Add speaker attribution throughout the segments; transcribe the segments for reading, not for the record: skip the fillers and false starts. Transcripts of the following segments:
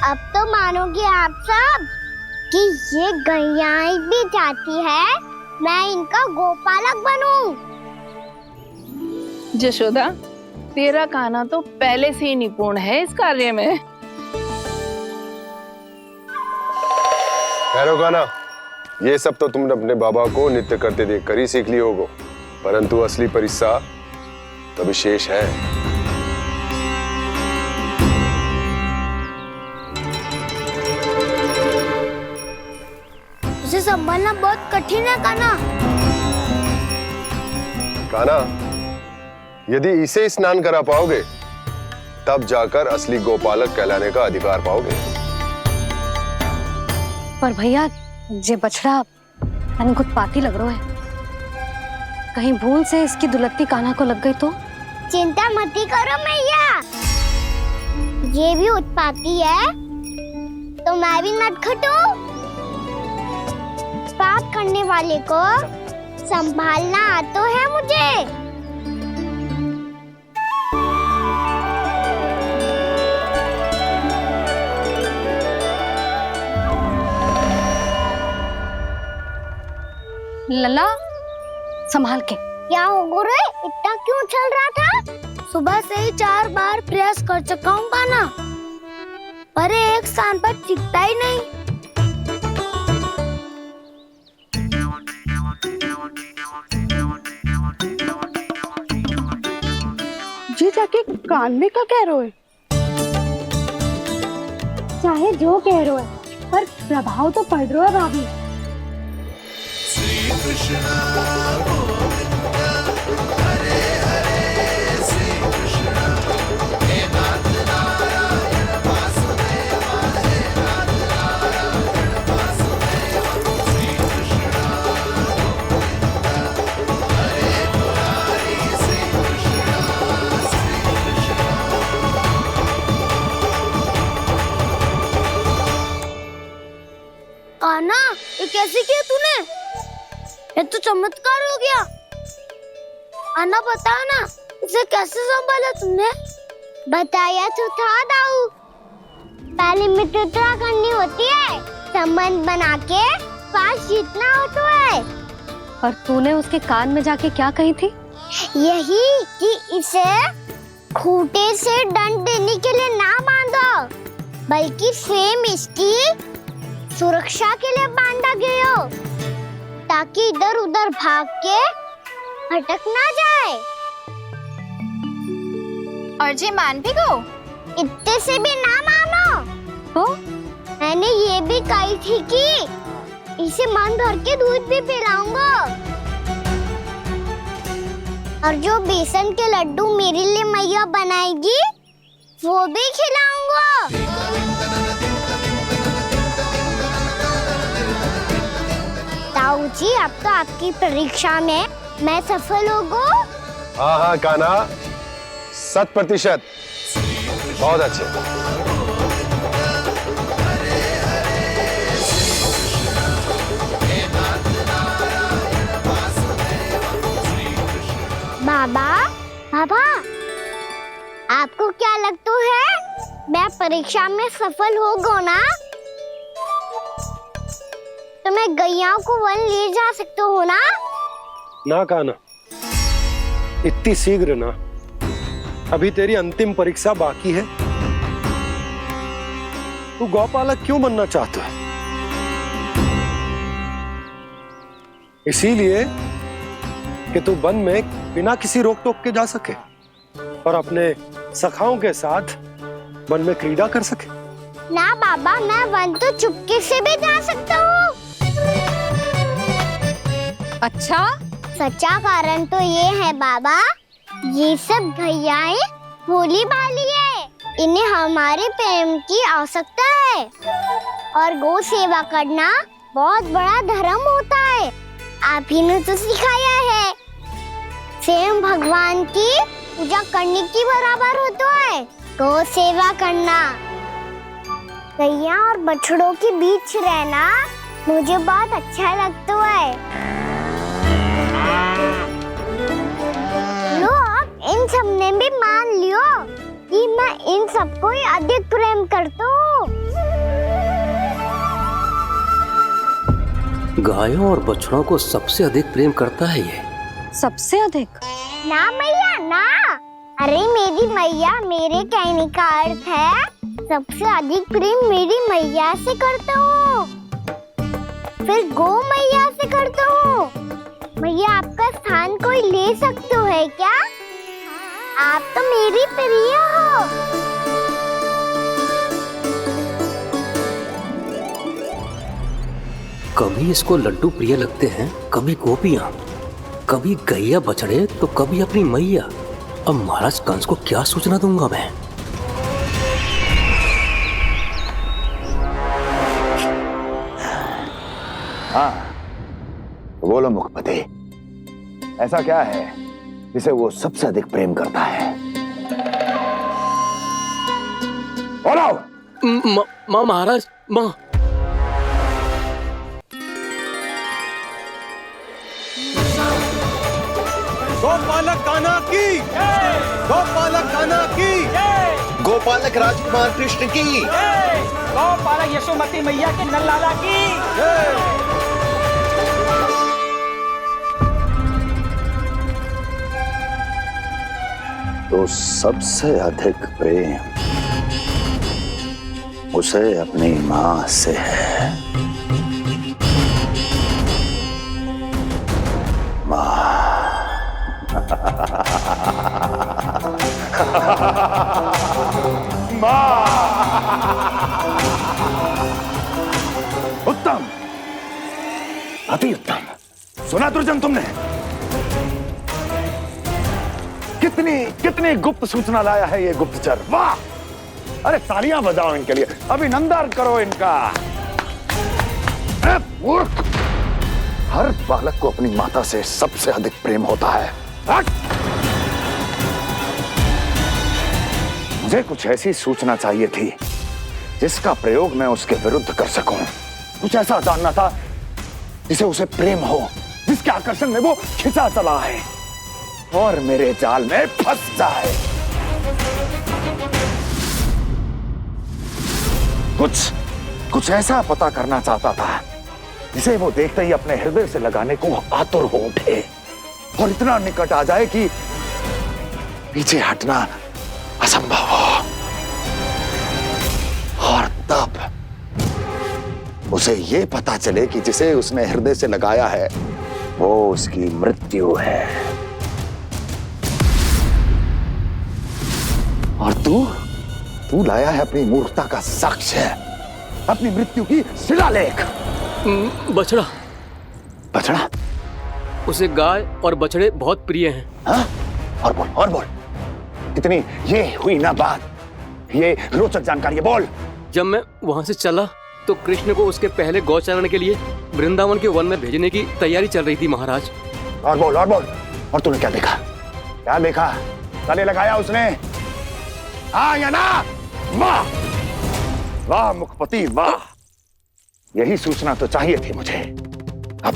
Speaker 1: अब तो मानोगे आप सब कि ये गैयाएं भी चाहती है मैं इनका गोपालक बनूं।
Speaker 2: जशोदा, तेरा कान्हा तो पहले से ही निपुण है इस कार्य में।
Speaker 3: ठहरो कान्हा, ये सब तो तुमने अपने बाबा को नृत्य करते देख कर ही सीख ली होगो, परंतु असली परिस्सा तो विशेष है।
Speaker 1: इसे संभालना बहुत कठिन है कान्हा।
Speaker 3: कान्हा, यदि इसे स्नान करा पाओगे तब जाकर असली गोपालक कहलाने का अधिकार पाओगे।
Speaker 4: पर भैया, ये बछड़ा उत्पाती लग रहा है, कहीं भूल से इसकी दुलत्ती कान्हा को लग गई तो?
Speaker 1: चिंता मत करो मैया, ये भी उत्पाती है तो मैं भी नटखट हूँ। पाप करने वाले को संभालना आता है मुझे।
Speaker 4: लला, संभाल के।
Speaker 1: क्या हो गुरु, इतना क्यों चल रहा था? सुबह से ही 4 बार प्रयास कर चुका हूँ कान्हा, पर एक स्थान पर टिकता ही नहीं।
Speaker 5: जी जाके कान में का कह रहे हो?
Speaker 4: चाहे जो कह रहे हो, पर प्रभाव तो पड़ रहा है भाभी।
Speaker 6: श्री कृष्णा गोविंद हरे हरे, श्री कृष्णा हे नाथ नारायण वासुदेव, हे नाथ नारायण वासुदेव, श्री कृष्णा गोविंद हरे मुरारी, श्री कृष्णा श्री कृष्णा।
Speaker 1: कान्हा, ये कैसे किया तूने? ये तो चमत्कार हो गया। अन्ना बताओ ना, इसे कैसे संभाला तुमने? बताया तो था दाऊ, पहले मित्रता करनी होती है, संबंध बना के पास जीतना होता है।
Speaker 4: पर तूने उसके कान में जाके क्या कही थी?
Speaker 1: यही कि इसे खूंटे से दंड देने के लिए ना बांधो, बल्कि स्वयं इसकी सुरक्षा के लिए बांधा गया हो, ताकि इधर उधर भाग के भटक ना जाए।
Speaker 7: और जी मान भी गो?
Speaker 1: इतने से भी ना मानो
Speaker 4: तो?
Speaker 1: मैंने ये भी कही थी कि इसे मन भर के दूध भी पिलाऊंगा, और जो बेसन के लड्डू मेरे लिए मैया बनाएगी वो भी खिलाऊंगा। ताऊ जी, अब तो आपकी परीक्षा में मैं सफल होगा।
Speaker 3: हाँ हाँ कान्हा, 100%। बहुत अच्छे।
Speaker 1: बाबा, बाबा, आपको क्या लगता है मैं परीक्षा में सफल होगा ना? तो मैं गैयाओं को वन ले जा सकता हूँ ना?
Speaker 8: ना कान्हा, इतनी शीघ्र ना, अभी तेरी अंतिम परीक्षा बाकी है। तू गौपालक क्यों बनना चाहता है? इसीलिए कि तू वन में बिना किसी रोक टोक के जा सके और अपने सखाओं के साथ वन में क्रीड़ा कर सके।
Speaker 1: ना बाबा, मैं वन तो चुपके से भी जा सकता हूँ।
Speaker 4: अच्छा?
Speaker 1: सच्चा कारण तो ये है बाबा, ये सब गैयाएं भोली भाली है, इन्हें हमारे प्रेम की आवश्यकता है, और गौ सेवा करना बहुत बड़ा धर्म होता है। आप ही ने तो सिखाया है, स्वयं भगवान की पूजा करने की बराबर होता है गौ सेवा करना। गैया और बछड़ों के बीच रहना मुझे बहुत अच्छा लगता है। लो, अब इन सब ने भी मान लियो कि मैं इन सबको ही अधिक प्रेम करता हूँ।
Speaker 9: गायों और बछड़ों को सबसे अधिक प्रेम करता है ये।
Speaker 4: सबसे अधिक?
Speaker 1: ना मैया ना, अरे मेरी मैया, मेरे कहने का अर्थ है सबसे अधिक प्रेम मेरी मैया से करता हूँ, फिर गौ मैया से करता हूँ। मैया आपका स्थान कोई ले सकते हो है क्या? आप तो मेरी प्रिय हो।
Speaker 9: कभी इसको लड्डू प्रिय लगते हैं, कभी गोपियां, कभी गैया बछड़े, तो कभी अपनी मैया। अब महाराज कंस को क्या सूचना दूंगा मैं?
Speaker 10: हाँ, बोलो मुखपति, ऐसा क्या है जिसे वो सबसे अधिक प्रेम करता है? बोलो।
Speaker 9: माँ महाराज, माँ।
Speaker 8: गोपालक कान्हा की, गोपालक कान्हा की,
Speaker 6: गोपालक राजकुमार कृष्ण की,
Speaker 11: गोपालक यशोमती मैया के नललाला की।
Speaker 10: तो सबसे अधिक प्रेम उसे अपनी माँ से है। माँ। उत्तम, अति उत्तम। सुना दुर्जन तुमने? कितनी गुप्त सूचना लाया है ये गुप्तचर। वाह! अरे तालियां बजाओ इनके लिए, अभिनंदन करो इनका। मूर्ख! हर बालक को अपनी माता से सबसे अधिक प्रेम होता है। मुझे कुछ ऐसी सूचना चाहिए थी जिसका प्रयोग मैं उसके विरुद्ध कर सकूं। कुछ ऐसा जानना था जिसे उसे प्रेम हो, जिसके आकर्षण में वो खिंचा चला है और मेरे जाल में फंस जाए। कुछ ऐसा पता करना चाहता था जिसे वो देखते ही अपने हृदय से लगाने को आतुर हो उठे और इतना निकट आ जाए कि पीछे हटना असंभव हो। और तब उसे ये पता चले कि जिसे उसने हृदय से लगाया है वो उसकी मृत्यु है। और तू लाया है अपनी मूर्खता का साक्ष्य, अपनी मृत्यु की शिलालेख।
Speaker 9: बछड़ा।
Speaker 10: बछड़ा?
Speaker 9: उसे गाय और बछड़े बहुत प्रिय हैं।
Speaker 10: हाँ? और बोल। कितनी ये हुई ना बात, ये रोचक जानकारी, बोल।
Speaker 9: जब मैं वहां से चला तो कृष्ण को उसके पहले गौचारण के लिए वृंदावन के वन में भेजने की तैयारी चल रही थी महाराज।
Speaker 10: और बोल। और तूने क्या देखा? गले लगाया उसने? हाँ या ना? वाह मुखपति वाह, यही सूचना तो चाहिए थी मुझे। अब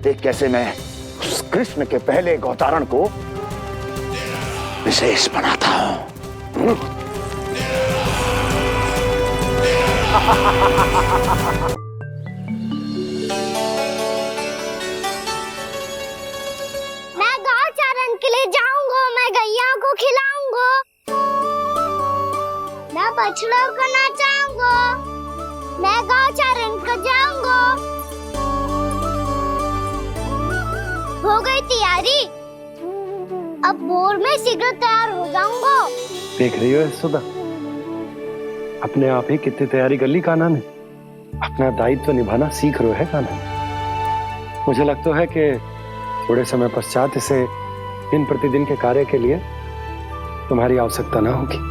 Speaker 10: देख कैसे मैं उस कृष्ण के पहले गौतारण को विशेष बनाता हूं।
Speaker 1: मैं गौचारण के लिए जाऊंगा, मैं गैया को खिलाऊंगा, मैं बछड़ों को नचाऊंगा, मैं गौचारण को जाऊंगा। हो गई तैयारी, अब भोर में शीघ्र तैयार हो जाऊंगा।
Speaker 8: देख रही हो यशोदा, अपने आप ही कितनी तैयारी कर ली कान्हा ने। अपना दायित्व निभाना सीख रहे है कान्हा। मुझे लगता है कि थोड़े समय पश्चात इसे दिन प्रतिदिन के कार्य के लिए तुम्हारी आवश्यकता ना होगी।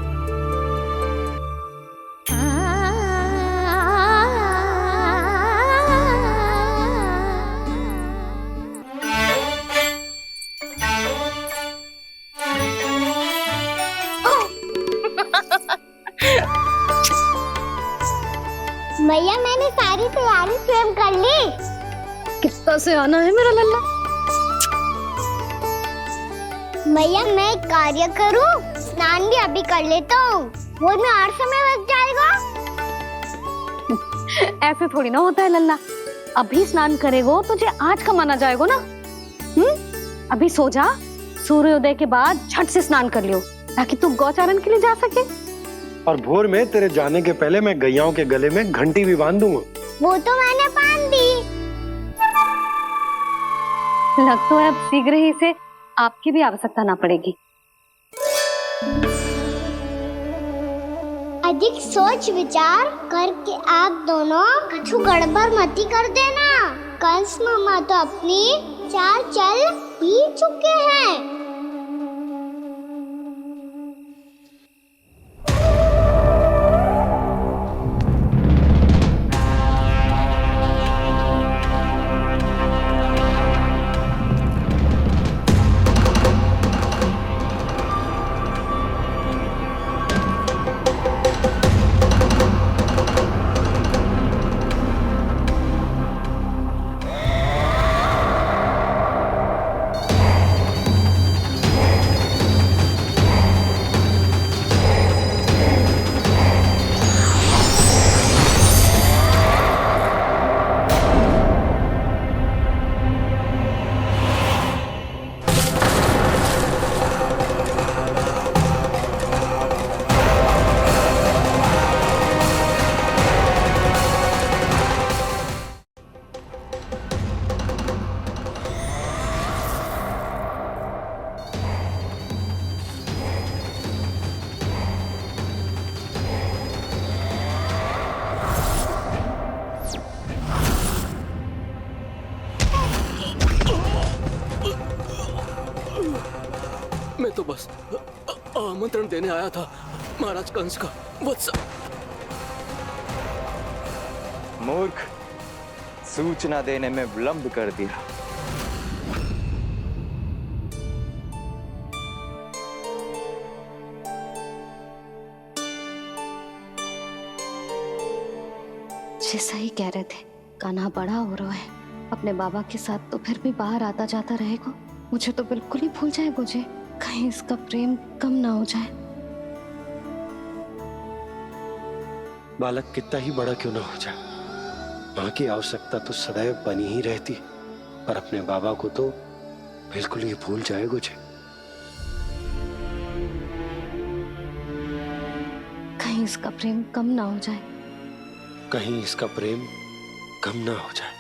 Speaker 1: मैया मैंने सारी तैयारी स्वयं कर ली।
Speaker 4: कितना से आना है मेरा लल्ला?
Speaker 1: मैया मैं एक कार्य करूं, स्नान भी अभी कर लेता हूँ, वो में और समय लग जाएगा।
Speaker 4: ऐसे थोड़ी ना होता है लल्ला, अभी स्नान करेगो तुझे आज का माना जाएगा ना। अभी सो जा, सूर्योदय के बाद झट से स्नान कर लियो ताकि तू गौचारण के लिए जा सके।
Speaker 8: और भोर में तेरे जाने के पहले मैं गैयाओं के गले में घंटी भी बांध दूंगा।
Speaker 1: वो तो मैंने बांध दी।
Speaker 4: लग तो है अब शीघ्र ही से आपकी भी आवश्यकता ना पड़ेगी।
Speaker 1: अधिक सोच विचार करके आप दोनों कछु गड़बड़ मती कर देना। कंस मामा तो अपनी चाल चल ही चुके हैं।
Speaker 9: मैं तो बस आमंत्रण देने आया था महाराज कंस का। वत्स
Speaker 6: मूर्ख, सूचना देने में विलंब कर दिया।
Speaker 4: जैसा ही कह रहे थे, कान्हा बड़ा हो रहा है अपने बाबा के साथ, तो फिर भी बाहर आता जाता रहेगा। मुझे तो बिल्कुल ही भूल जाए मुझे, कहीं इसका प्रेम कम ना हो जाए।
Speaker 8: बालक कितना ही बड़ा क्यों ना हो जाए, माँ की आवश्यकता तो सदैव बनी ही रहती, पर अपने बाबा को तो बिल्कुल ही भूल जाए मुझे।
Speaker 4: कहीं इसका प्रेम कम ना हो जाए।
Speaker 8: कहीं इसका प्रेम कम ना हो जाए।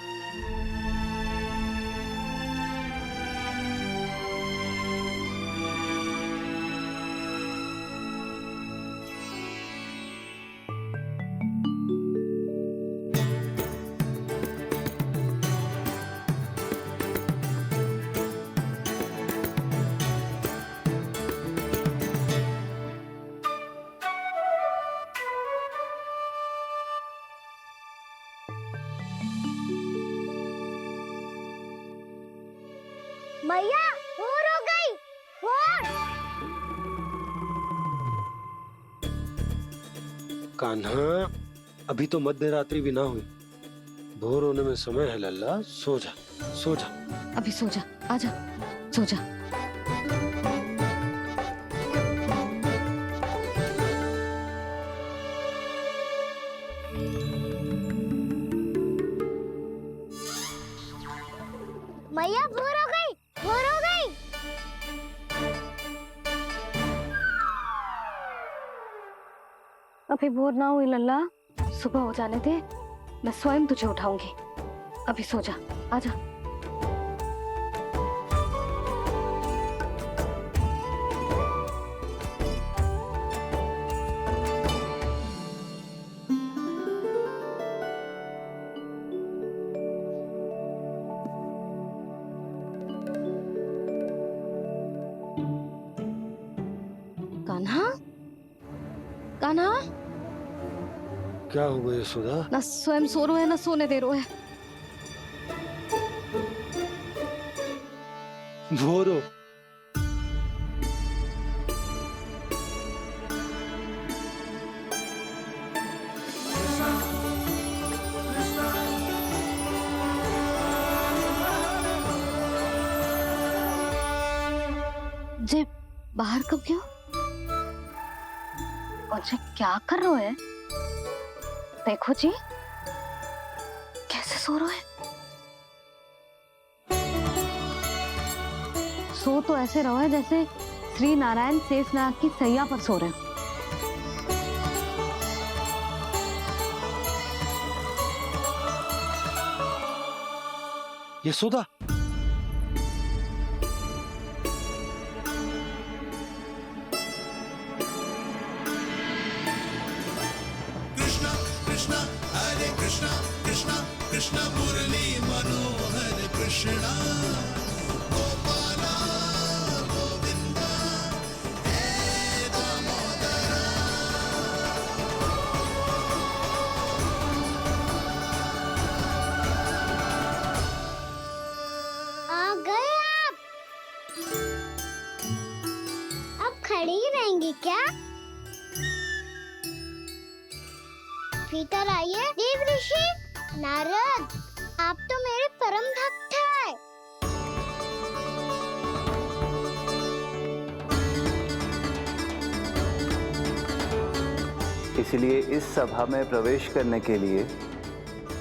Speaker 1: मैया भोर हो गई। भोर।
Speaker 8: कान्हा, अभी तो मध्य रात्रि भी ना हुई, भोर होने में समय है लल्ला। सो जा, सो जा।
Speaker 4: अभी सो जा, आजा, सो जा।
Speaker 1: मैया भोर हो गई, भोर हो गई।
Speaker 4: अभी भोर ना हुई लल्ला, सुबह हो जाने दे, मैं स्वयं तुझे उठाऊंगी। अभी सो जा, आजा। कान्हा, कान्हा,
Speaker 8: क्या हो गया सुधा?
Speaker 4: ना स्वयं सो रो है ना सोने दे रो है।
Speaker 8: भोरो,
Speaker 4: जे बाहर कब गयो? और जे क्या कर रहे है? देखो जी, कैसे सो रहे है। सो तो ऐसे रहो है जैसे श्री नारायण शेषनाग की सैया पर सो रहे हो।
Speaker 8: यशोदा,
Speaker 12: कृष्णा कृष्णा हरे कृष्णा कृष्णा कृष्णा मुरली मनोहर कृष्णा गोपाला गोविंदा हे दामोदरा।
Speaker 1: आ गए आप। अब खड़ी ही रहेंगी क्या? भीतर आइए देव ऋषि। नारद, आप तो मेरे परम भक्त हैं।
Speaker 6: इसलिए इस सभा में प्रवेश करने के लिए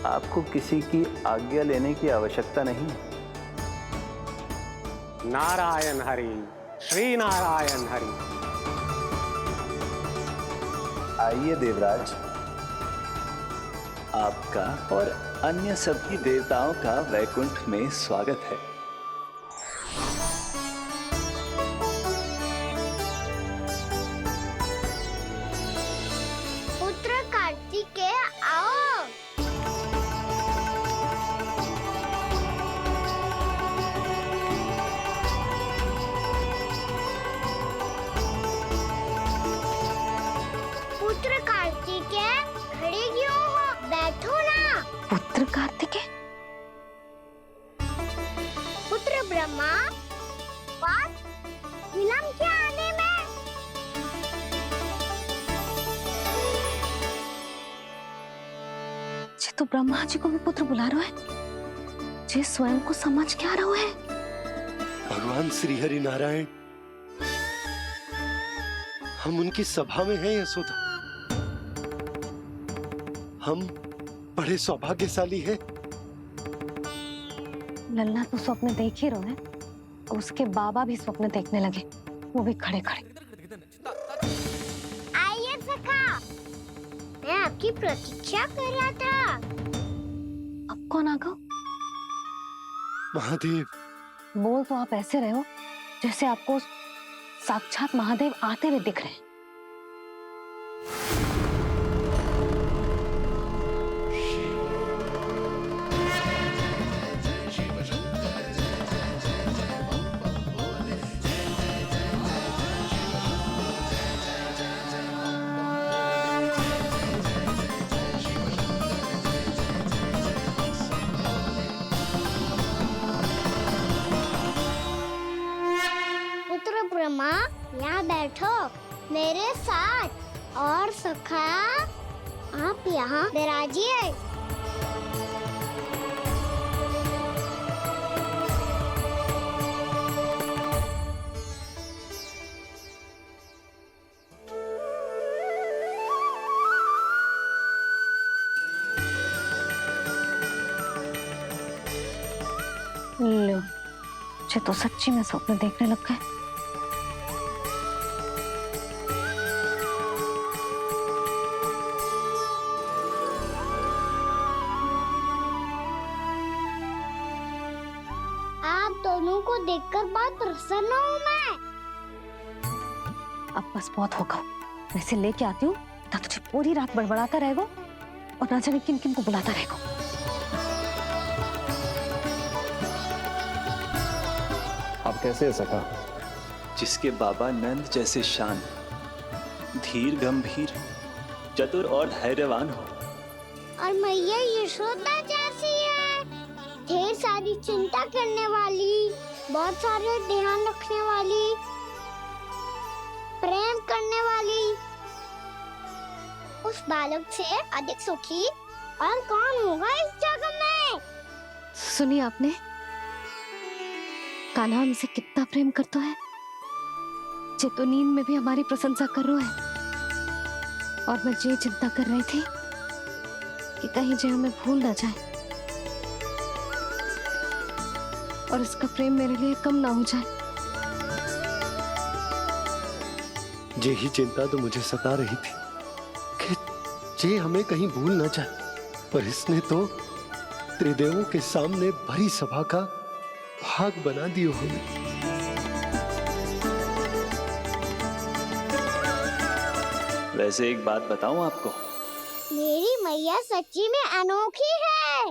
Speaker 6: आपको किसी की आज्ञा लेने की आवश्यकता नहीं।
Speaker 8: नारायण हरि, श्री नारायण हरि।
Speaker 6: आइए देवराज, आपका और अन्य सभी देवताओं का वैकुंठ में स्वागत है।
Speaker 1: पुत्र कार्तिकेय आओ। पुत्र कार्तिकेय, खड़े क्यों हो? बैठो ना।
Speaker 4: पुत्र कार्तिकेय?
Speaker 1: पुत्र ब्रह्मा, बात विलंब क्या आने में?
Speaker 4: जे तो ब्रह्मा जी को भी पुत्र बुला रहे है, जे स्वयं को समझ क्या रहे है?
Speaker 8: भगवान श्री हरि नारायण, हम उनकी सभा में हैं यशोदा। हम बड़े सौभाग्यशाली हैं।
Speaker 4: लल्ला तो स्वप्न देख ही रहे हैं, उसके बाबा भी स्वप्न देखने लगे, वो भी खड़े खड़े।
Speaker 1: आइए सखा, मैं आपकी प्रतीक्षा कर रहा था।
Speaker 4: अब कौन आ गया?
Speaker 8: महादेव।
Speaker 4: बोल तो आप ऐसे रहे हो जैसे आपको साक्षात महादेव आते हुए दिख रहे हैं।
Speaker 1: पुत्र ब्रह्मा, यहाँ बैठो मेरे साथ। और सखा, आप यहाँ विराजिए।
Speaker 4: लो, जे तो सच्ची में स्वप्न देखने लग गए।
Speaker 1: आप दोनों को देखकर बहुत प्रसन्न हूँ मैं।
Speaker 4: अब बस बहुत होगा, वैसे लेके आती हूँ ना, तुझे पूरी रात बड़बड़ाता रहेगा और ना जाने किन किन को बुलाता रहेगा।
Speaker 6: आप कैसे है सखा? जिसके बाबा नंद जैसे शांत, धीर गंभीर, चतुर और धैर्यवान हो,
Speaker 1: और मैया यशोदा जैसी है, ढेर सारी चिंता करने वाली, बहुत सारे ध्यान रखने वाली, प्रेम करने वाली। उस बालक से अधिक सुखी और कौन होगा इस जगत में?
Speaker 4: सुनिए आपने, कान्हा हमसे कितना प्रेम करता है, जे तो नींद में भी हमारी प्रशंसा कर रहा है। और मैं ये चिंता कर रही थी कि कहीं जे हमें भूल ना जाए और इसका प्रेम मेरे लिए कम ना हो जाए।
Speaker 8: यही चिंता तो मुझे सता रही थी कि जे हमें कहीं भूल न जाए, पर इसने तो त्रिदेवों के सामने भरी सभा का भाग बना दियो हमें।
Speaker 6: वैसे एक बात बताऊं आपको,
Speaker 1: मेरी मैया सच्ची में अनोखी है।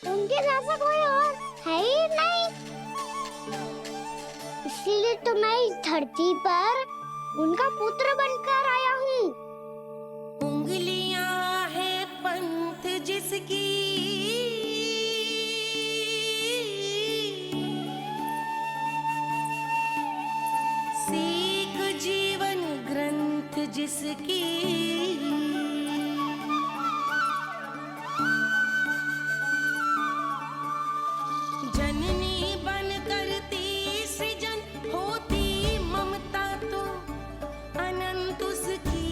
Speaker 1: उनके जैसा कोई और है ही नहीं। इसलिए तो मैं इस धरती पर उनका पुत्र बनकर आया हूँ।
Speaker 12: उंगलियां है पंथ जिसकी, सीख जीवन ग्रंथ जिसकी, जननी बन करती सृजन होती ममता तो अनंत उसकी।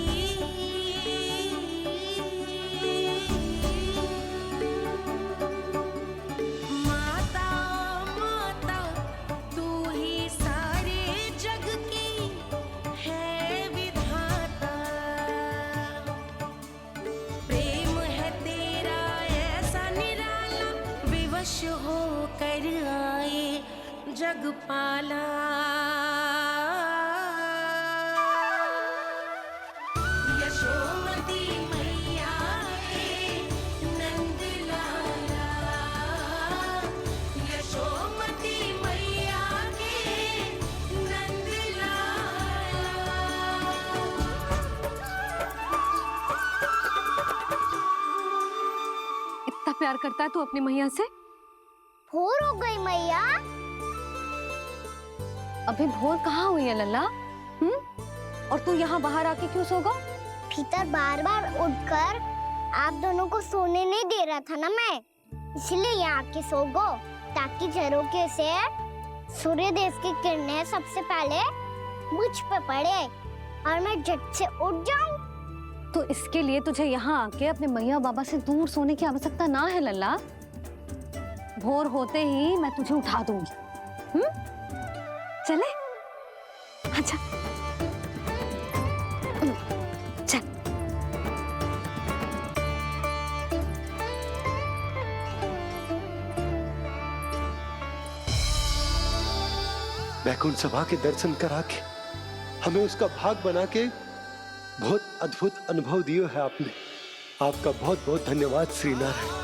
Speaker 12: माता माता तू ही सारे जग की है विधाता। प्रेम है तेरा ऐसा निराला, विवश हो कर आए जग पाला। यशोमती मैया के नंद लाला, यशोमती मैया के नंद लाला।
Speaker 4: इतना प्यार करता है तू अपनी मैया से?
Speaker 1: भोर हो गई मैया।
Speaker 4: अभी भोर कहाँ हुई है लल्ला? और तू यहाँ बाहर आके क्यों सो गया?
Speaker 1: भीतर बार बार उठकर आप दोनों को सोने नहीं दे रहा था ना मैं, इसलिए यहाँ आके सो गो, ताकि झरोखे से सूर्य देव की किरणें सबसे पहले मुझ पे पड़े और मैं झट से उठ जाऊं।
Speaker 4: तो इसके लिए तुझे यहाँ आके अपने मैया बाबा से दूर सोने की आवश्यकता ना है लल्ला। भोर होते ही मैं तुझे उठा दूंगी। चले? अच्छा चल।
Speaker 8: वैकुंठ सभा के दर्शन करा के हमें उसका भाग बना के बहुत अद्भुत अनुभव दियो है आपने। आपका बहुत बहुत धन्यवाद श्रीनारायण।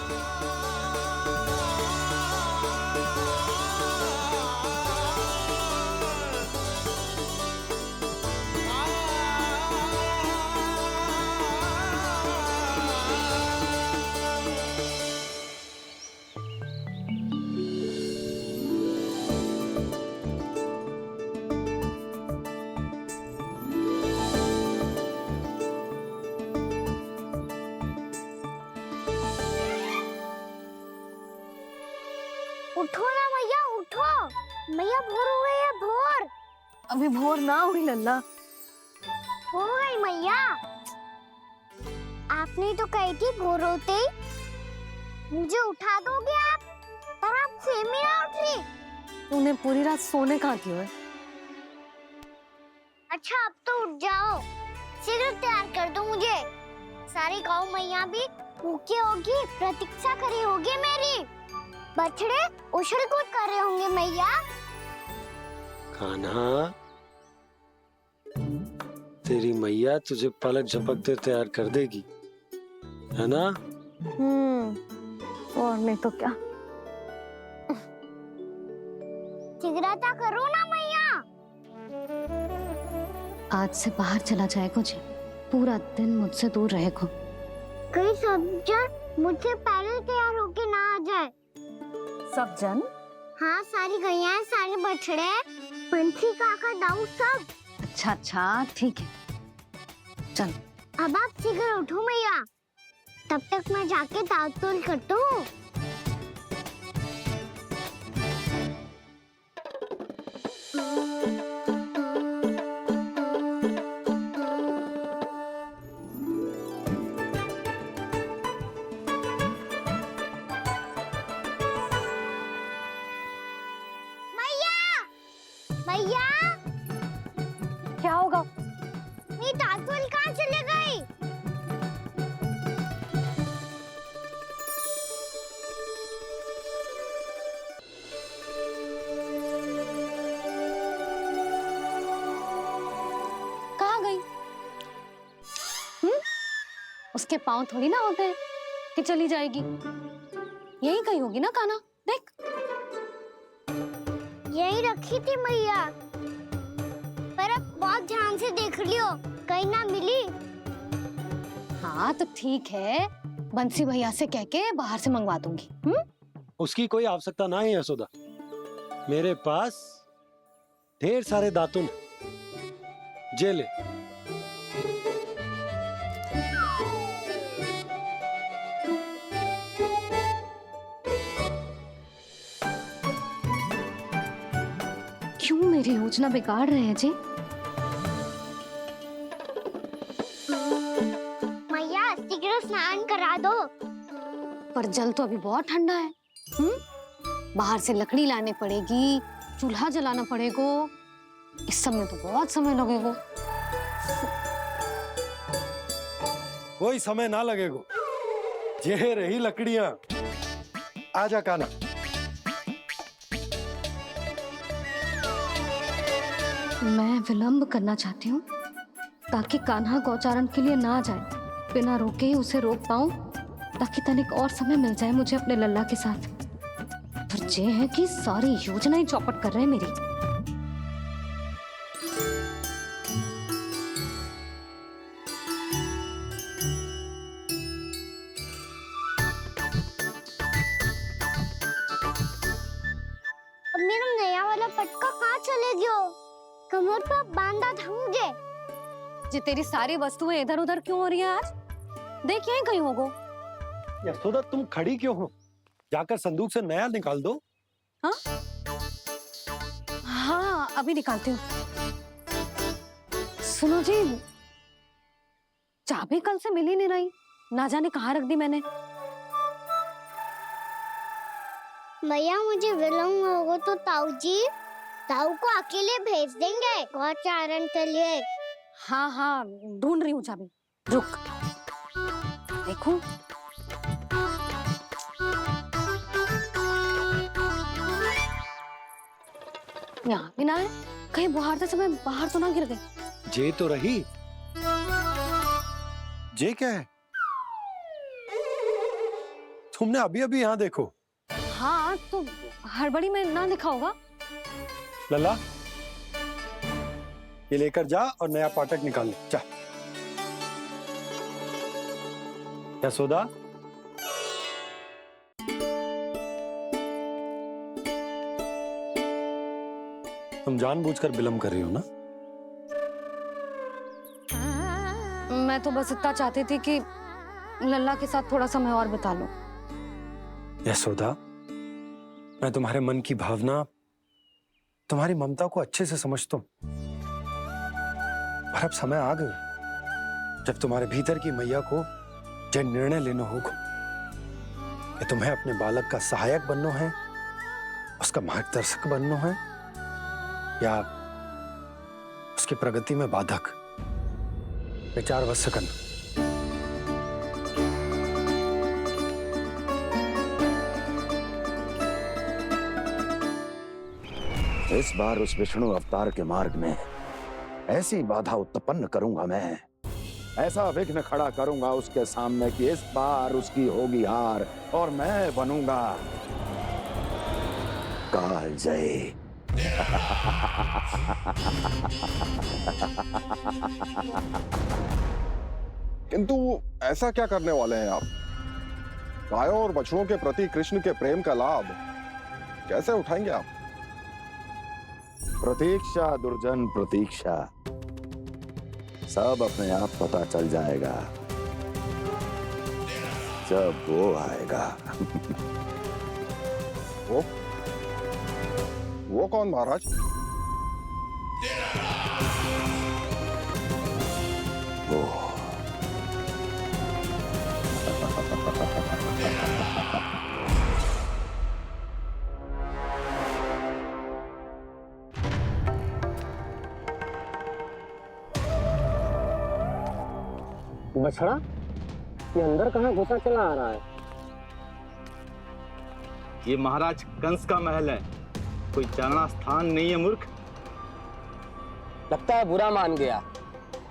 Speaker 1: उठो ना मैया, उठो। मैया भोर हो गई है, भोर।
Speaker 4: अभी भोर ना हुई लल्ला।
Speaker 1: हो गई मैया। आपने तो कही थी भोर होते ही मुझे उठा दोगे आप, पर आप सेम ही ना उठ रही।
Speaker 4: तूने पूरी रात सोने कहाँ की है?
Speaker 1: अच्छा अब तो उठ जाओ, शीघ्र तैयार कर दो मुझे। सारी गाँव मैया भी भूखी होगी, प्रतीक्षा करी होगी मेरी। बछड़े उछल कूद कर रहे होंगे मैया।
Speaker 8: कान्हा, तेरी मैया तुझे पलक झपकते तैयार कर देगी, है ना?
Speaker 4: और नहीं तो क्या।
Speaker 1: शीघ्रता करो ना मैया।
Speaker 4: आज से बाहर चला जाएगा जी, पूरा दिन मुझसे दूर रहेगा।
Speaker 1: कहीं सब जन मुझसे पहले तैयार होके ना आ जाए।
Speaker 4: सब जन?
Speaker 1: हाँ, सारी गैया, सारे बछड़े, पंछी, काका, दाऊ सब।
Speaker 4: अच्छा अच्छा ठीक है, चल।
Speaker 1: अब आप शीघ्र उठो मैया, तब तक मैं जाके ताल तोल करता हूँ।
Speaker 4: क्या होगा? उसके पाँव थोड़ी ना होते हैं कि चली जाएगी। यही कहीं होगी ना कान्हा, देख।
Speaker 1: यही रखी थी मैया, पर अब बहुत ध्यान से देख लियो, कहीं ना मिली।
Speaker 4: हाँ तो ठीक है, बंसी भैया से कह के बाहर से मंगवा दूंगी।
Speaker 8: उसकी कोई आवश्यकता ना है यशोदा, मेरे पास ढेर सारे दातुन जे ले।
Speaker 4: क्यों मेरी योजना बिगाड़ रहे हैं जी?
Speaker 1: मैया शीघ्र स्नान करा दो।
Speaker 4: पर जल तो अभी बहुत ठंडा है। बाहर से लकड़ी लाने पड़ेगी, चूल्हा जलाना पड़ेगा, इस सब में तो बहुत समय लगेगा।
Speaker 8: कोई समय ना लगेगा, ये रही लकड़ियां। आजा कान्हा।
Speaker 4: मैं विलंब करना चाहती हूँ ताकि कान्हा गौचारण के लिए ना जाए, बिना रोके ही उसे रोक पाऊं, ताकि तनिक और समय मिल जाए मुझे अपने लल्ला के साथ। पर ये है कि सारी योजना ही चौपट कर रहे हैं मेरी।
Speaker 1: अब मेरा नया वाला पटका कहाँ चले गयो? कमर पर बांधा था मुझे।
Speaker 4: जी तेरी सारी वस्तुएं इधर उधर क्यों हो रही है आज? देख यहीं कहीं होगो।
Speaker 8: यशोदा तुम खड़ी क्यों हो? जाकर संदूक से नया निकाल दो।
Speaker 4: हाँ हाँ अभी निकालती हूँ। सुनो जी, चाबी कल से मिल ही नहीं रही, ना जाने कहाँ रख दी मैंने।
Speaker 1: मैया मुझे विलम्ब होगा तो ताऊ को अकेले भेज देंगे गौचारण के लिए।
Speaker 4: हाँ हाँ ढूंढ रही हूँ चाबी, रुक। देखूं। यहाँ भी ना है, कहीं बुहारते समय बाहर तो ना गिर गई।
Speaker 8: जे तो रही। जे क्या है? तुमने अभी अभी यहाँ देखो।
Speaker 4: हाँ तो हड़बड़ी में ना दिखा होगा।
Speaker 8: लल्ला ये लेकर जा और नया पाठक निकाल ले, जा। यशोदा तुम जानबूझकर विलंब कर रही हो ना?
Speaker 4: मैं तो बस इतना चाहती थी कि लल्ला के साथ थोड़ा समय और बिता लूं।
Speaker 8: यशोदा मैं तुम्हारे मन की भावना, तुम्हारी ममता को अच्छे से समझता हूं, पर अब समय आ गया जब तुम्हारे भीतर की मैया को जो निर्णय लेना होगा कि तुम्हें अपने बालक का सहायक बनना है, उसका मार्गदर्शक बनना है, या उसकी प्रगति में बाधक। विचार अवश्य करना।
Speaker 10: इस बार उस विष्णु अवतार के मार्ग में ऐसी बाधा उत्पन्न करूंगा मैं, ऐसा विघ्न खड़ा करूंगा उसके सामने कि इस बार उसकी होगी हार और मैं बनूंगा कालजयी।
Speaker 3: किंतु ऐसा क्या करने वाले हैं आप? गायों और बछड़ों के प्रति कृष्ण के प्रेम का लाभ कैसे उठाएंगे आप?
Speaker 10: प्रतीक्षा दुर्जन प्रतीक्षा, सब अपने आप पता चल जाएगा जब वो आएगा।
Speaker 3: वो कौन महाराज?
Speaker 10: वो
Speaker 9: बछड़ा ये अंदर कहाँ घुसा चला आ रहा है?
Speaker 6: ये महाराज कंस का महल है, कोई जाना स्थान नहीं है मूर्ख।
Speaker 9: लगता है बुरा मान गया।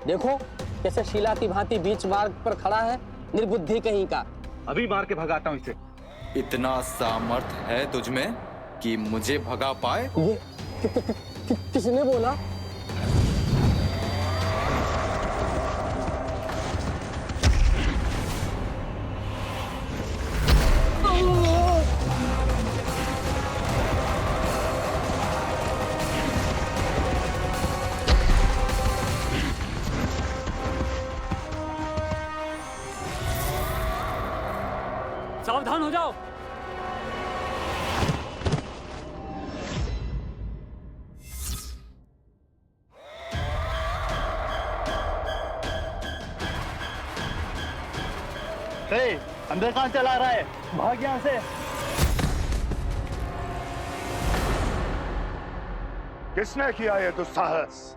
Speaker 9: देखो कैसे शिला की भांति बीच मार्ग पर खड़ा है
Speaker 13: निर्बुद्धि कहीं का।
Speaker 14: अभी मार के भगाता हूँ इसे।
Speaker 15: इतना सामर्थ है तुझमें कि मुझे भगा पाए?
Speaker 13: ये किसने बोला?
Speaker 11: सावधान हो जाओ।
Speaker 14: अंदर कहाँ चला रहा है? भाग यहाँ से।
Speaker 10: किसने किया ये दुस्साहस?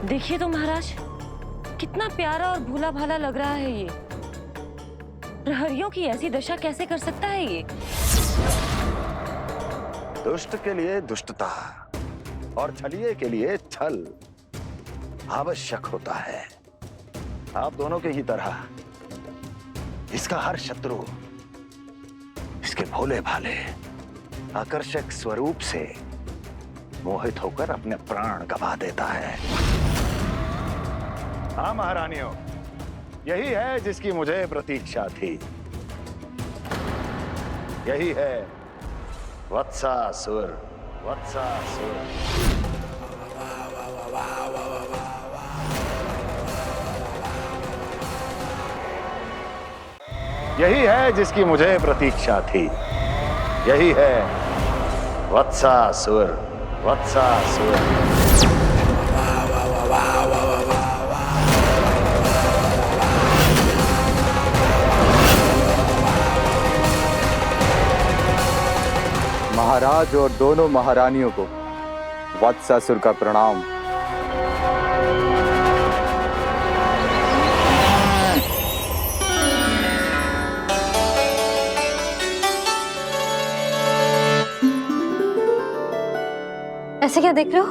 Speaker 16: देखिए तो महाराज, कितना प्यारा और भोला भाला लग रहा है ये। प्रहरियों की ऐसी दशा कैसे कर सकता है ये?
Speaker 10: दुष्ट के लिए दुष्टता और छलिए के लिए छल आवश्यक होता है। आप दोनों के ही तरह इसका हर शत्रु इसके भोले भाले आकर्षक स्वरूप से मोहित होकर अपने प्राण गंवा देता है। हाँ महारानियों, यही है जिसकी मुझे प्रतीक्षा थी। यही है वत्सासुर। वत्सासुर यही है जिसकी मुझे प्रतीक्षा थी। यही है वत्सासुर। वत्सासुर
Speaker 17: महाराज और दोनों महारानियों को वत्सासुर का प्रणाम।
Speaker 4: ऐसे क्या देख रहे हो?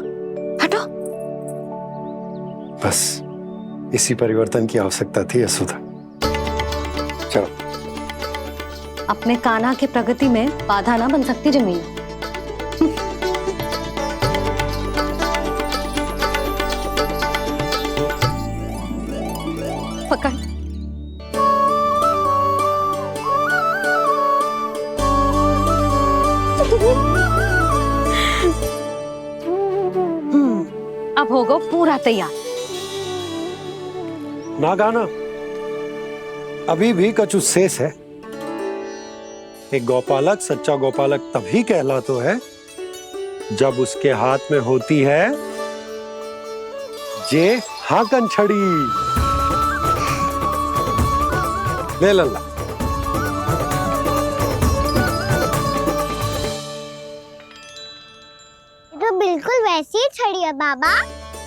Speaker 4: हटो।
Speaker 8: बस इसी परिवर्तन की आवश्यकता थी यशोदा। चलो।
Speaker 4: अपने कान्हा की प्रगति में बाधा ना बन सकती जमीन। पकड़। अब होगा पूरा तैयार।
Speaker 8: ना गाना, अभी भी कछु शेष है। एक गौपालक सच्चा गौपालक तभी कहलाता है जब उसके हाथ में होती है जे हाकन छड़ी। ले लल्ला।
Speaker 1: तो बिल्कुल वैसी ही छड़ी है बाबा,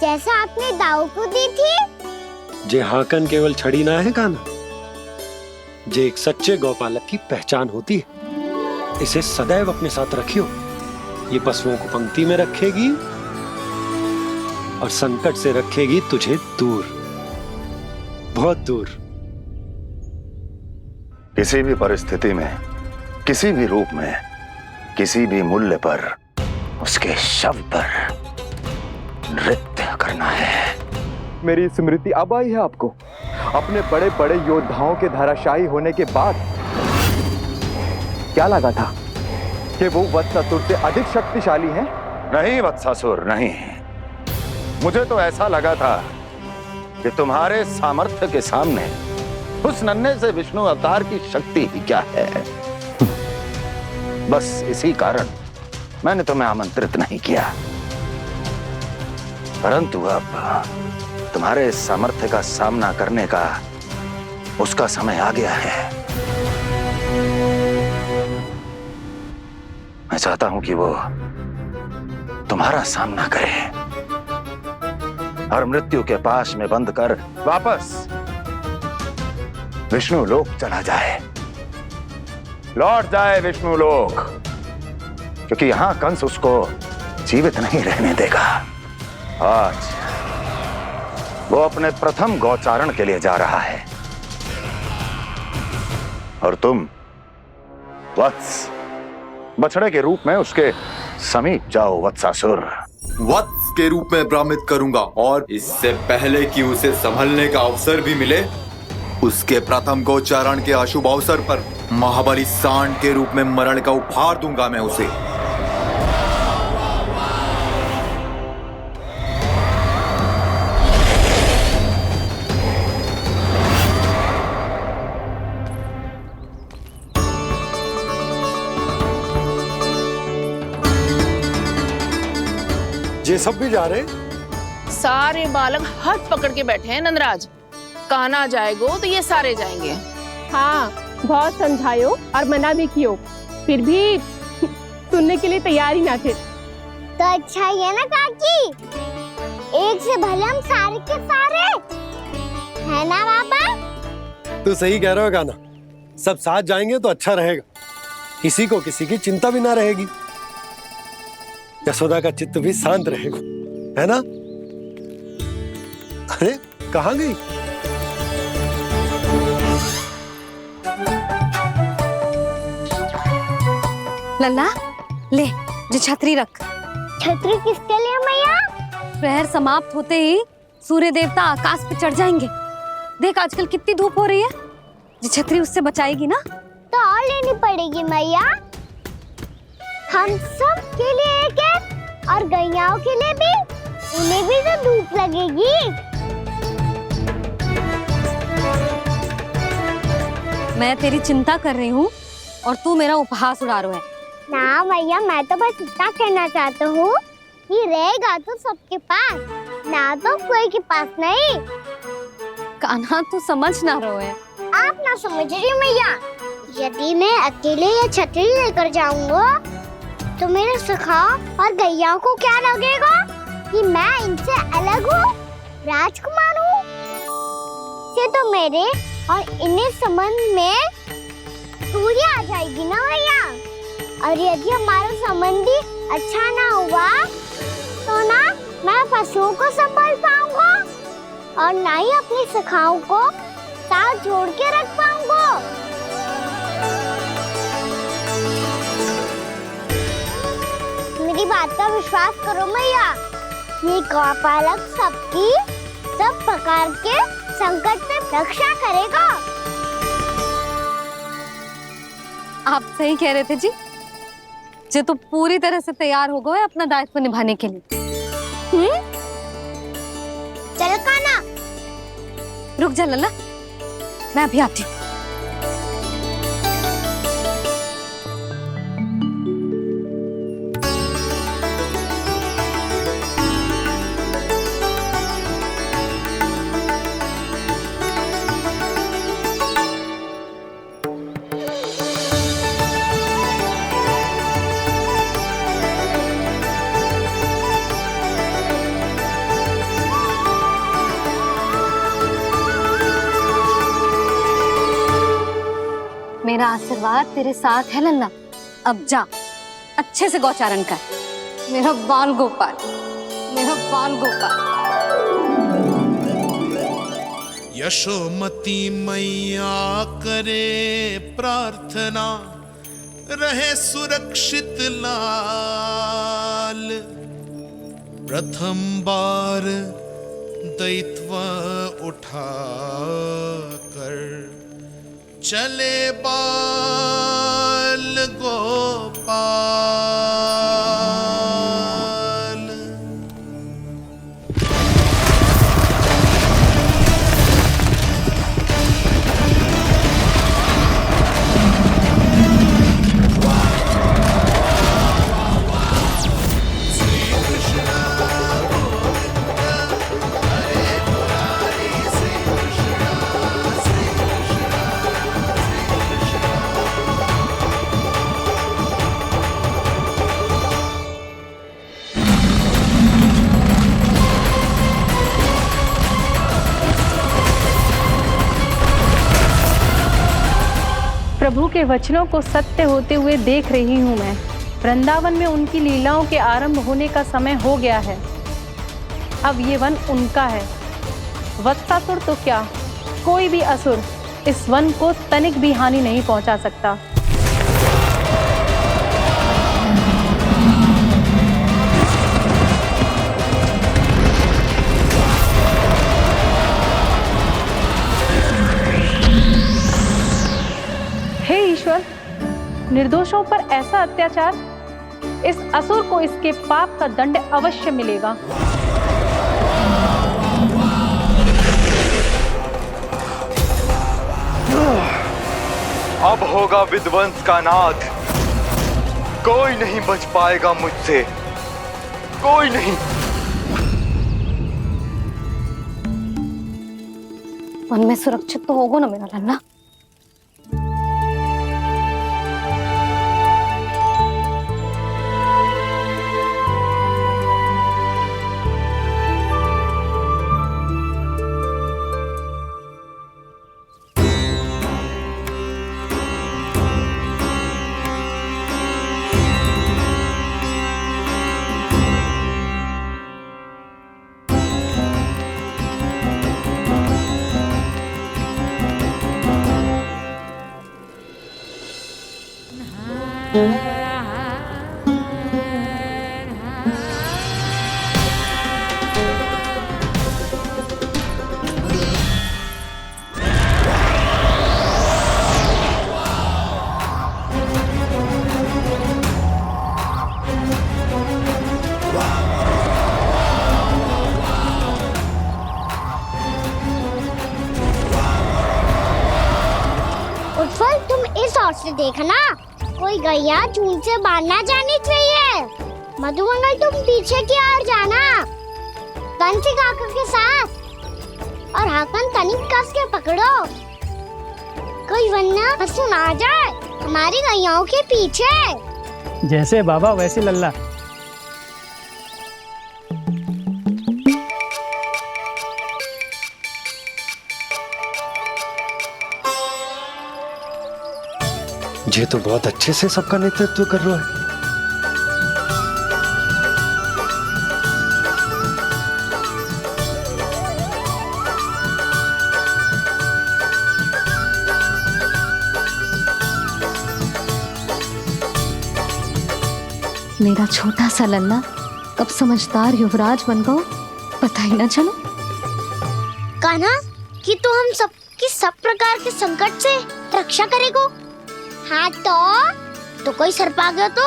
Speaker 1: जैसा आपने दाऊ को दी थी।
Speaker 8: जे हाकन केवल छड़ी ना है कान्हा, जे एक सच्चे गौपालक की पहचान होती है। इसे सदैव अपने साथ रखियो। ये पशुओं को पंक्ति में रखेगी और संकट से रखेगी तुझे दूर, बहुत दूर।
Speaker 10: किसी भी परिस्थिति में, किसी भी रूप में, किसी भी मूल्य पर उसके शव पर नृत्य करना है।
Speaker 17: मेरी स्मृति अब आई है आपको? अपने बड़े बड़े योद्धाओं के धराशायी होने के बाद क्या लगा था कि वो वत्सासुर से अधिक शक्तिशाली हैं?
Speaker 10: नहीं वत्सासुर, नहीं। मुझे तो ऐसा लगा था कि तुम्हारे सामर्थ्य के सामने उस नन्हे से विष्णु अवतार की शक्ति ही क्या है। बस इसी कारण मैंने तुम्हें आमंत्रित नहीं किया। परंतु अब तुम्हारे सामर्थ्य का सामना करने का उसका समय आ गया है। मैं चाहता हूं कि वो तुम्हारा सामना करे और मृत्यु के पास में बंद कर वापस विष्णु लोक चला जाए। लौट जाए विष्णु लोक, क्योंकि यहां कंस उसको जीवित नहीं रहने देगा। आज वो अपने प्रथम गौचारण के लिए जा रहा है और तुम वत्स, बछड़े के रूप में उसके समीप जाओ वत्सासुर।
Speaker 15: वत्स के रूप में भ्रमित करूंगा, और इससे पहले कि उसे संभलने का अवसर भी मिले, उसके प्रथम गोचारण के अशुभ अवसर पर महाबली सांड के रूप में मरण का उपहार दूंगा मैं उसे।
Speaker 8: ये सब भी जा रहे?
Speaker 2: सारे बालक हाथ पकड़ के बैठे हैं नंदराज। कान्हा जाएगो तो ये सारे जाएंगे।
Speaker 5: हाँ, बहुत समझायो और मना भी कियो, फिर भी सुनने के लिए तैयार ही ना थे।
Speaker 1: तो अच्छा ही है ना काकी, एक से भले हम सारे के सारे, है ना बाबा?
Speaker 8: तू सही कह रहे हो कान्हा, सब साथ जाएंगे तो अच्छा रहेगा, किसी को किसी की चिंता भी ना रहेगी, यशोदा का चित्त भी शांत रहेगा, है ना? अरे कहाँ गई?
Speaker 4: लल्ला ले, जो छतरी रख।
Speaker 1: छतरी किसके लिए मैया?
Speaker 4: प्रहर समाप्त होते ही सूर्य देवता आकाश पे चढ़ जाएंगे। देख आजकल कितनी धूप हो रही है, जो छतरी उससे बचाएगी ना।
Speaker 1: तो और लेनी पड़ेगी मैया, हम सब के लिए एक एक, और गैयाओं के लिए भी, उन्हें भी तो धूप लगेगी।
Speaker 4: मैं तेरी चिंता कर रही हूँ और तू मेरा उपहास उड़ा रहा है।
Speaker 1: ना भैया, मैं तो बस इतना कहना चाहता हूँ कि रहेगा तो सबके पास, ना तो कोई के पास नहीं।
Speaker 4: कान्हा तू समझ ना रहो है।
Speaker 1: आप ना समझ रही मैया, यदि मैं अकेले ये छतरी लेकर जाऊंगा तो मेरे सखा और गैया को क्या लगेगा कि मैं इनसे अलग हूँ, राजकुमार हूँ। से तो मेरे और इन्हें संबंध में दूरी आ जाएगी ना भैया। और यदि हमारा संबंध ही अच्छा ना हुआ तो ना मैं पशुओं को संभाल पाऊंगा और ना ही अपनी सखाओं को साथ जोड़ के रख पाऊंगा। मेरी बात का विश्वास करो मैया, ये गौपालक सबकी सब प्रकार के संकट से रक्षा करेगा।
Speaker 4: आप सही कह रहे थे जी, जो तो पूरी तरह से तैयार हो गए अपना दायित्व निभाने के लिए।
Speaker 1: चल कान्हा,
Speaker 4: रुक जा लल्ला, मैं अभी आती हूँ। मेरा आशीर्वाद तेरे साथ है लल्ला। अब जा, अच्छे से गौचारण कर। मेरा बाल गोपाल, मेरा बाल गोपाल।
Speaker 18: यशोमती मैया करे प्रार्थना, रहे सुरक्षित लाल। प्रथम बार दैत्व उठा कर चले बाल गोपाल।
Speaker 5: प्रभु के वचनों को सत्य होते हुए देख रही हूँ मैं। वृंदावन में उनकी लीलाओं के आरंभ होने का समय हो गया है। अब ये वन उनका है। वत्सासुर तो क्या, कोई भी असुर इस वन को तनिक भी हानि नहीं पहुंचा सकता। हे ईश्वर, निर्दोषों पर ऐसा अत्याचार, इस असुर को इसके पाप का दंड अवश्य मिलेगा।
Speaker 17: अब होगा विध्वंस का नाद। कोई नहीं बच पाएगा मुझसे, कोई नहीं।
Speaker 4: वन में सुरक्षित तो होगा ना मेरा लल्ला?
Speaker 1: उत्पल, तुम इस ओर से देखना, कोई गैया चून से बाहर ना जानी चाहिए। मधुमंगल, तुम पीछे की ओर जाना, कंसी काका के साथ, और हाकन तनिक कस के पकड़ो, कोई वरना पशु ना आ जाए हमारी गैयाओं के पीछे।
Speaker 11: जैसे बाबा वैसे लल्ला।
Speaker 8: ये तो बहुत अच्छे से सबका नेतृत्व कर रहा है।
Speaker 4: मेरा छोटा सा लल्ला कब समझदार युवराज बन गो पता ही ना चलो।
Speaker 1: कान्हा, कि तो हम सबकी सब प्रकार के संकट से रक्षा करेगो। हाँ तो कोई सर्प आ गया तो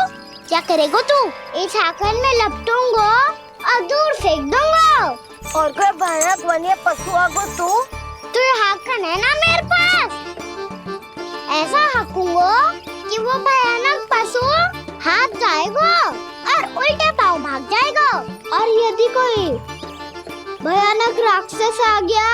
Speaker 1: क्या करेगो तू? इस हाकन में लपटूंगो और दूर फेंक दूंगा। और कोई भयानक वन्य पशु आगो तो ये हाकन है ना मेरे पास, ऐसा हाकूंगो कि वो भयानक पशु हाथ जाएगा और उल्टे पाँव भाग जाएगा। और यदि कोई भयानक राक्षस आ गया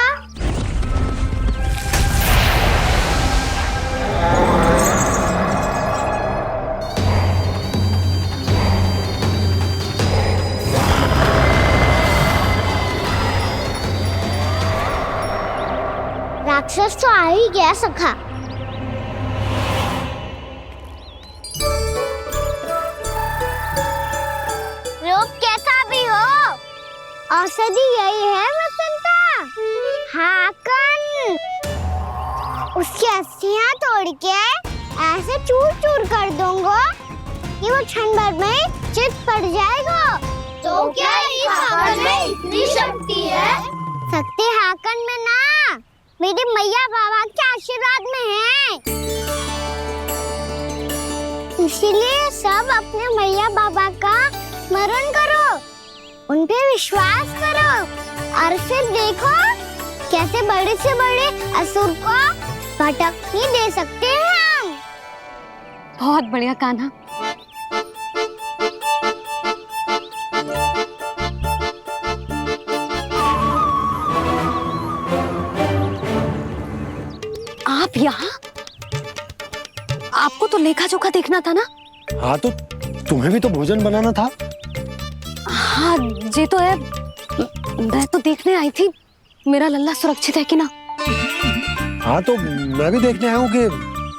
Speaker 1: राक्षस तो आ ही गया सखा। रोग कैसा भी हो, औषधि यही है वसंता। हाकन उसकी अस्थियां तोड़ के ऐसे चूर चूर कर दूंगा कि वो क्षण भर में चित पड़ जाएगा। तो क्या इस हाकन में इतनी शक्ति है? शक्ति हाकन में ना, मेरी मैया बाबा के आशीर्वाद में है। इसीलिए सब अपने मैया बाबा का स्मरण करो, उन पे विश्वास करो, और फिर देखो कैसे बड़े से बड़े असुर को भटकने दे सकते हैं हम।
Speaker 4: बहुत बढ़िया कान्हा। आप यहाँ? आपको तो लेखा जोखा देखना था ना?
Speaker 8: हाँ तो तुम्हें भी तो भोजन बनाना था।
Speaker 4: हाँ ये तो है, मैं तो देखने आई थी मेरा लल्ला सुरक्षित है कि ना।
Speaker 8: हाँ तो मैं भी देखने आया हूँ कि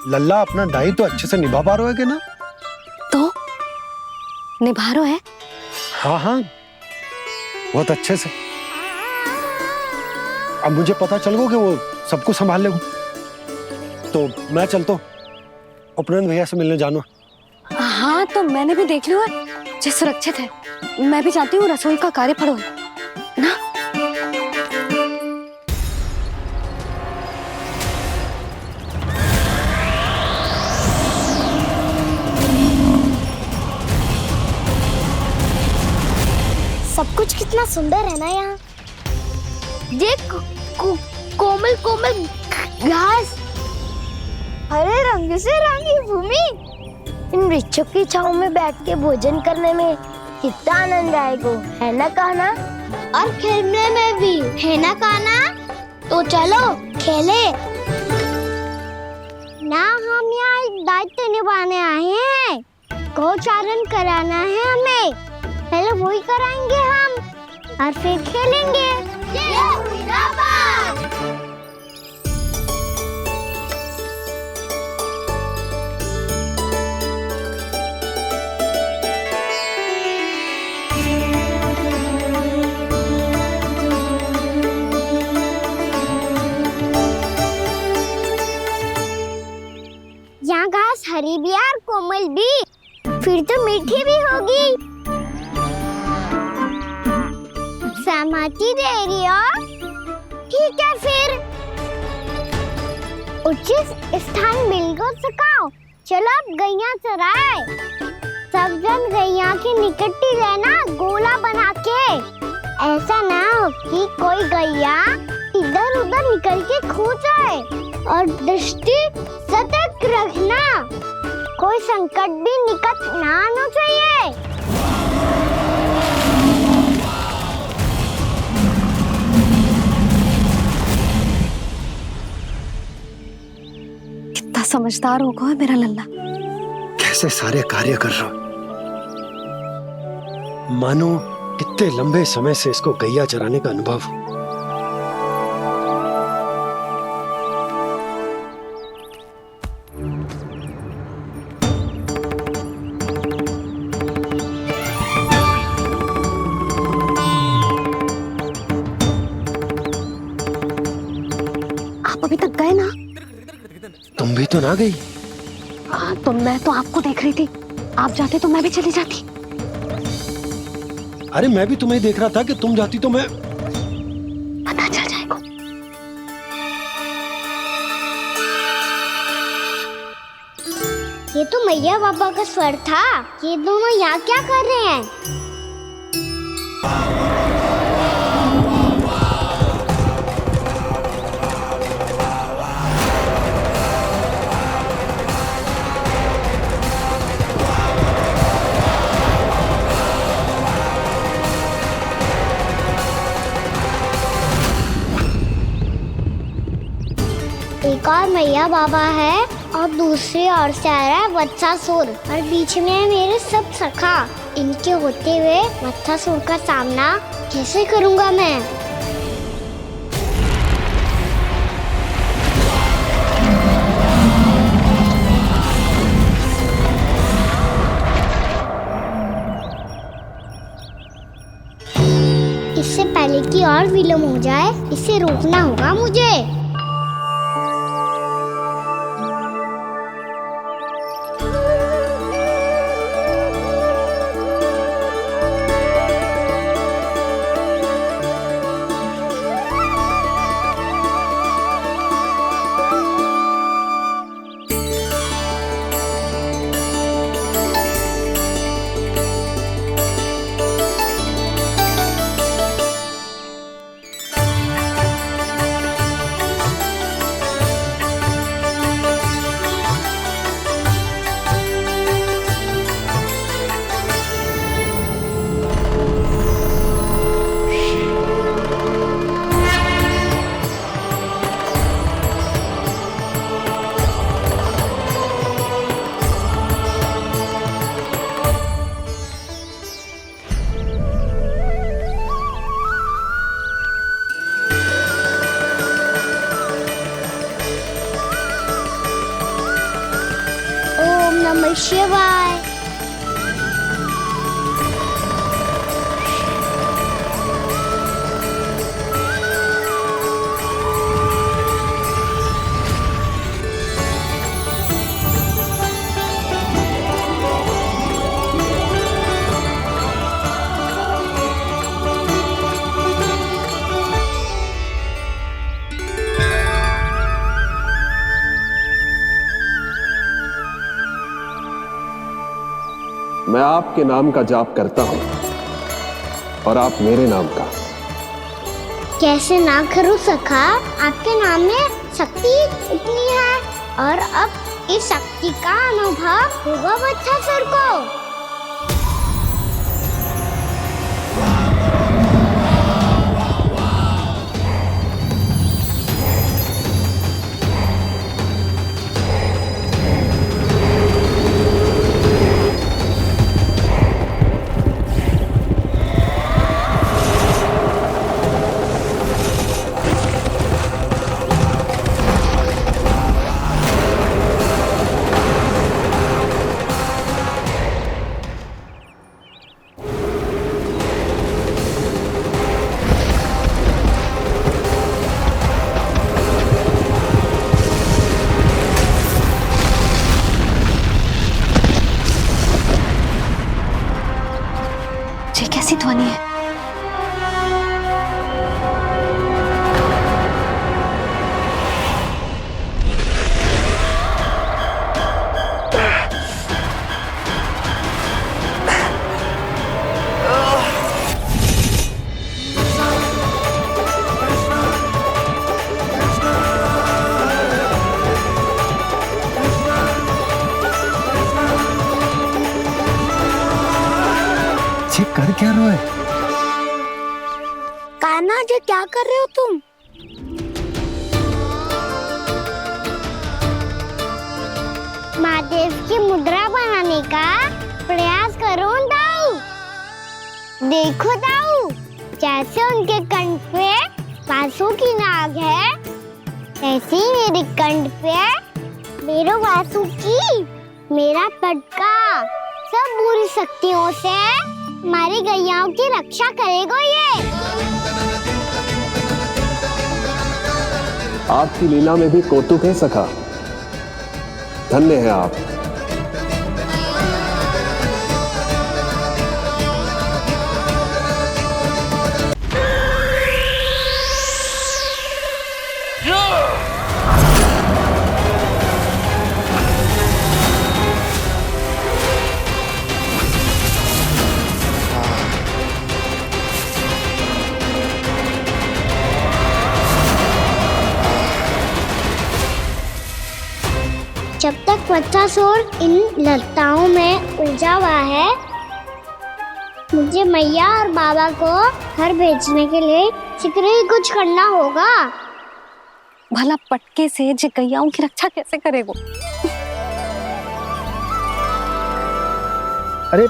Speaker 8: लल्ला अपना दायित्व तो अच्छे से निभा पा रहा है कि ना?
Speaker 4: तो निभा रहा है?
Speaker 8: हाँ हाँ, बहुत अच्छे से। अब मुझे पता चल गया कि वो सब कुछ संभाल लेगा, तो मैं चलता हूँ, उपनंद भैया से मिलने जाना।
Speaker 4: हाँ, तो मैंने भी देख लिया जो सुरक्षित है। मैं भी चाहती हूँ रसोई का कार्य पड़ो ना।
Speaker 1: सब कुछ कितना सुंदर है ना यहाँ। देख कोमल कोमल घास, हरे रंग से रंगी भूमि। इन वृक्षों की छांव में बैठ के भोजन करने में कितना आनंद आएगा, है ना कान्हा? और खेलने में भी, है ना कान्हा? तो चलो खेले ना। हम यहाँ एक दायित्व निभाने आए हैं, गौचारण कराना है हमें। पहले वही कराएंगे हम और फिर खेलेंगे। ये हुई ना बात। यहाँ घास हरी भी और कोमल भी, फिर तो मीठी भी होगी। सहमति दे रही हो? ठीक है फिर उचित स्थान मिलकर सिखाओ। चलो अब गैया चराए। सब जन गैया के निकट ही रहना, गोला बना के। ऐसा ना हो कि कोई गैया इधर उधर निकल के खो जाए। और दृष्टि सतर्क रखना, कोई संकट भी निकट ना आना चाहिए।
Speaker 4: कितना समझदार होगा है मेरा लल्ला।
Speaker 8: कैसे सारे कार्य कर रहा, मानो कितने लंबे समय से इसको गैया चराने का अनुभव हो।
Speaker 4: अभी तक गए ना?
Speaker 8: तुम भी तो ना गई।
Speaker 4: तो मैं तो आपको देख रही थी, आप जाते तो मैं भी चली जाती।
Speaker 8: अरे मैं भी तुम्हें देख रहा था कि तुम जाती तो मैं।
Speaker 4: पता चल जाएगा।
Speaker 1: ये तो मैया बाबा का स्वर था। ये दोनों यहाँ क्या कर रहे हैं? एक और मैया बाबा है और दूसरी ओर से आ रहा है वत्सासुर, और बीच में है मेरे सब सखा। इनके होते हुए वत्सासुर का सामना कैसे करूंगा मैं? इससे पहले कि और विलम्ब हो जाए, इसे रोकना होगा मुझे। नमः शिवाय।
Speaker 17: मैं आपके नाम का जाप करता हूं और आप मेरे नाम का।
Speaker 1: कैसे ना करूं सखा, आपके नाम में शक्ति इतनी है और अब इस शक्ति का अनुभव होगा वत्सासुर को।
Speaker 4: ये कैसी ध्वनि है?
Speaker 8: कर क्या रहे हो?
Speaker 1: कान्हा जी क्या कर रहे हो तुम? महादेव की मुद्रा बनाने का प्रयास करो दाऊ। देखो दाऊ, जैसे उनके कंठ पे वासु की नाग है, ऐसे ही मेरे कंठ पे मेरे वासु की मेरा पटका सब बुरी शक्तियों से हमारी गैयाओं की रक्षा करेगा ये।
Speaker 17: आपकी लीला में भी कौतुक है सखा, धन्य है आप।
Speaker 1: जब तक वत्सासुर इन लताओं में उलझा हुआ है, मुझे मैया और बाबा को घर भेजने के लिए शीघ्र ही कुछ करना होगा।
Speaker 4: भला पटके से जे गैयाओं की रक्षा कैसे करेगो?
Speaker 11: अरे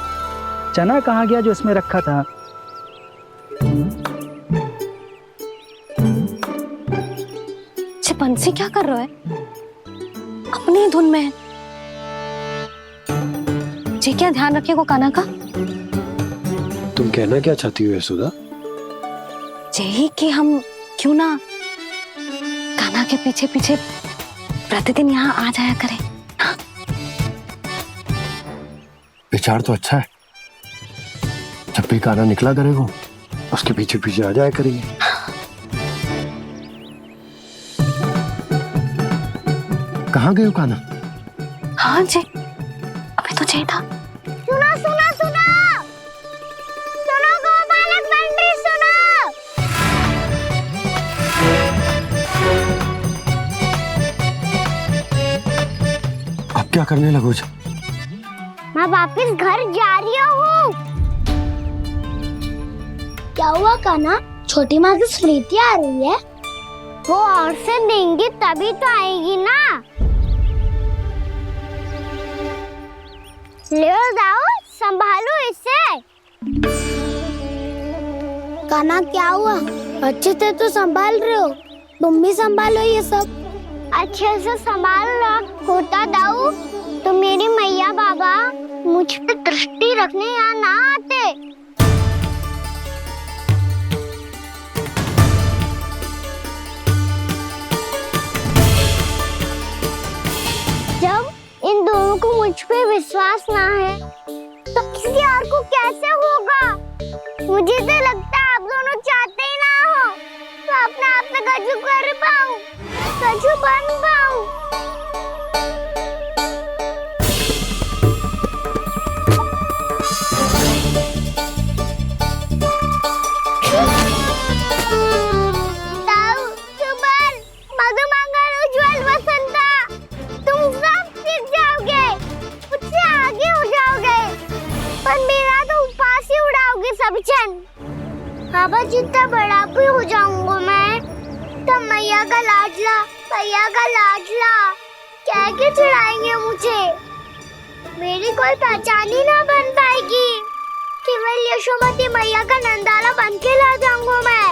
Speaker 11: चना कहाँ गया जो इसमें रखा था?
Speaker 4: बंसी क्या कर रहा है? अपनी धुन में है। जी क्या ध्यान रखेगो कान्हा का?
Speaker 8: तुम कहना क्या चाहती हो यशोदा?
Speaker 4: यही कि हम क्यों ना कान्हा के पीछे पीछे प्रतिदिन यहाँ आ जाया करें। हाँ?
Speaker 8: विचार तो अच्छा है। जब भी कान्हा निकला करेगा उसके पीछे पीछे आ जाया करेंगे। कहाँ गए हो कान्हा?
Speaker 4: हाँ जी, अभी तो चाहिए था।
Speaker 1: सुनो सुनो सुनो सुनो गोपालक पंडित सुनो।
Speaker 8: अब क्या करने लगो?
Speaker 1: मैं वापस घर जा रही हूँ। क्या हुआ कान्हा? छोटी माँ की स्मृति आ रही है। वो और से देंगे तभी तो आएगी ना। ले जाओ, संभालो इसे। कान्हा क्या हुआ? अच्छे से तो संभाल रहे हो, तुम भी संभालो ये सब। अच्छे से संभाल लो। होता दाऊ तो मेरी मैया छुट्टी रखने यहाँ ना आते। जब इन दोनों को मुझ पे विश्वास ना है तो किसी और को कैसे होगा? मुझे तो लगता है आप दोनों चाहते ही ना हो तो अपने आप में गजू कर पाऊं, गजू बन पाऊं। ताऊ, सुबर, मधुमंगल, उज्जवल, वसंता, तुम सब सीख जाओगे, मुझसे आगे हो जाओगे, पर मेरा तो उपवास ही उड़ाओगे सब जन। बाबा जितना बड़ा भी हो जाऊंगा मैं, तब मैया का लाडला, भैया का लाडला कह के चिढ़ाएंगे मुझे। मेरी कोई पहचान ही ना बन पाएगी, केवल यशोमती मैया का नंदाला बन के ला जाऊंगा मैं।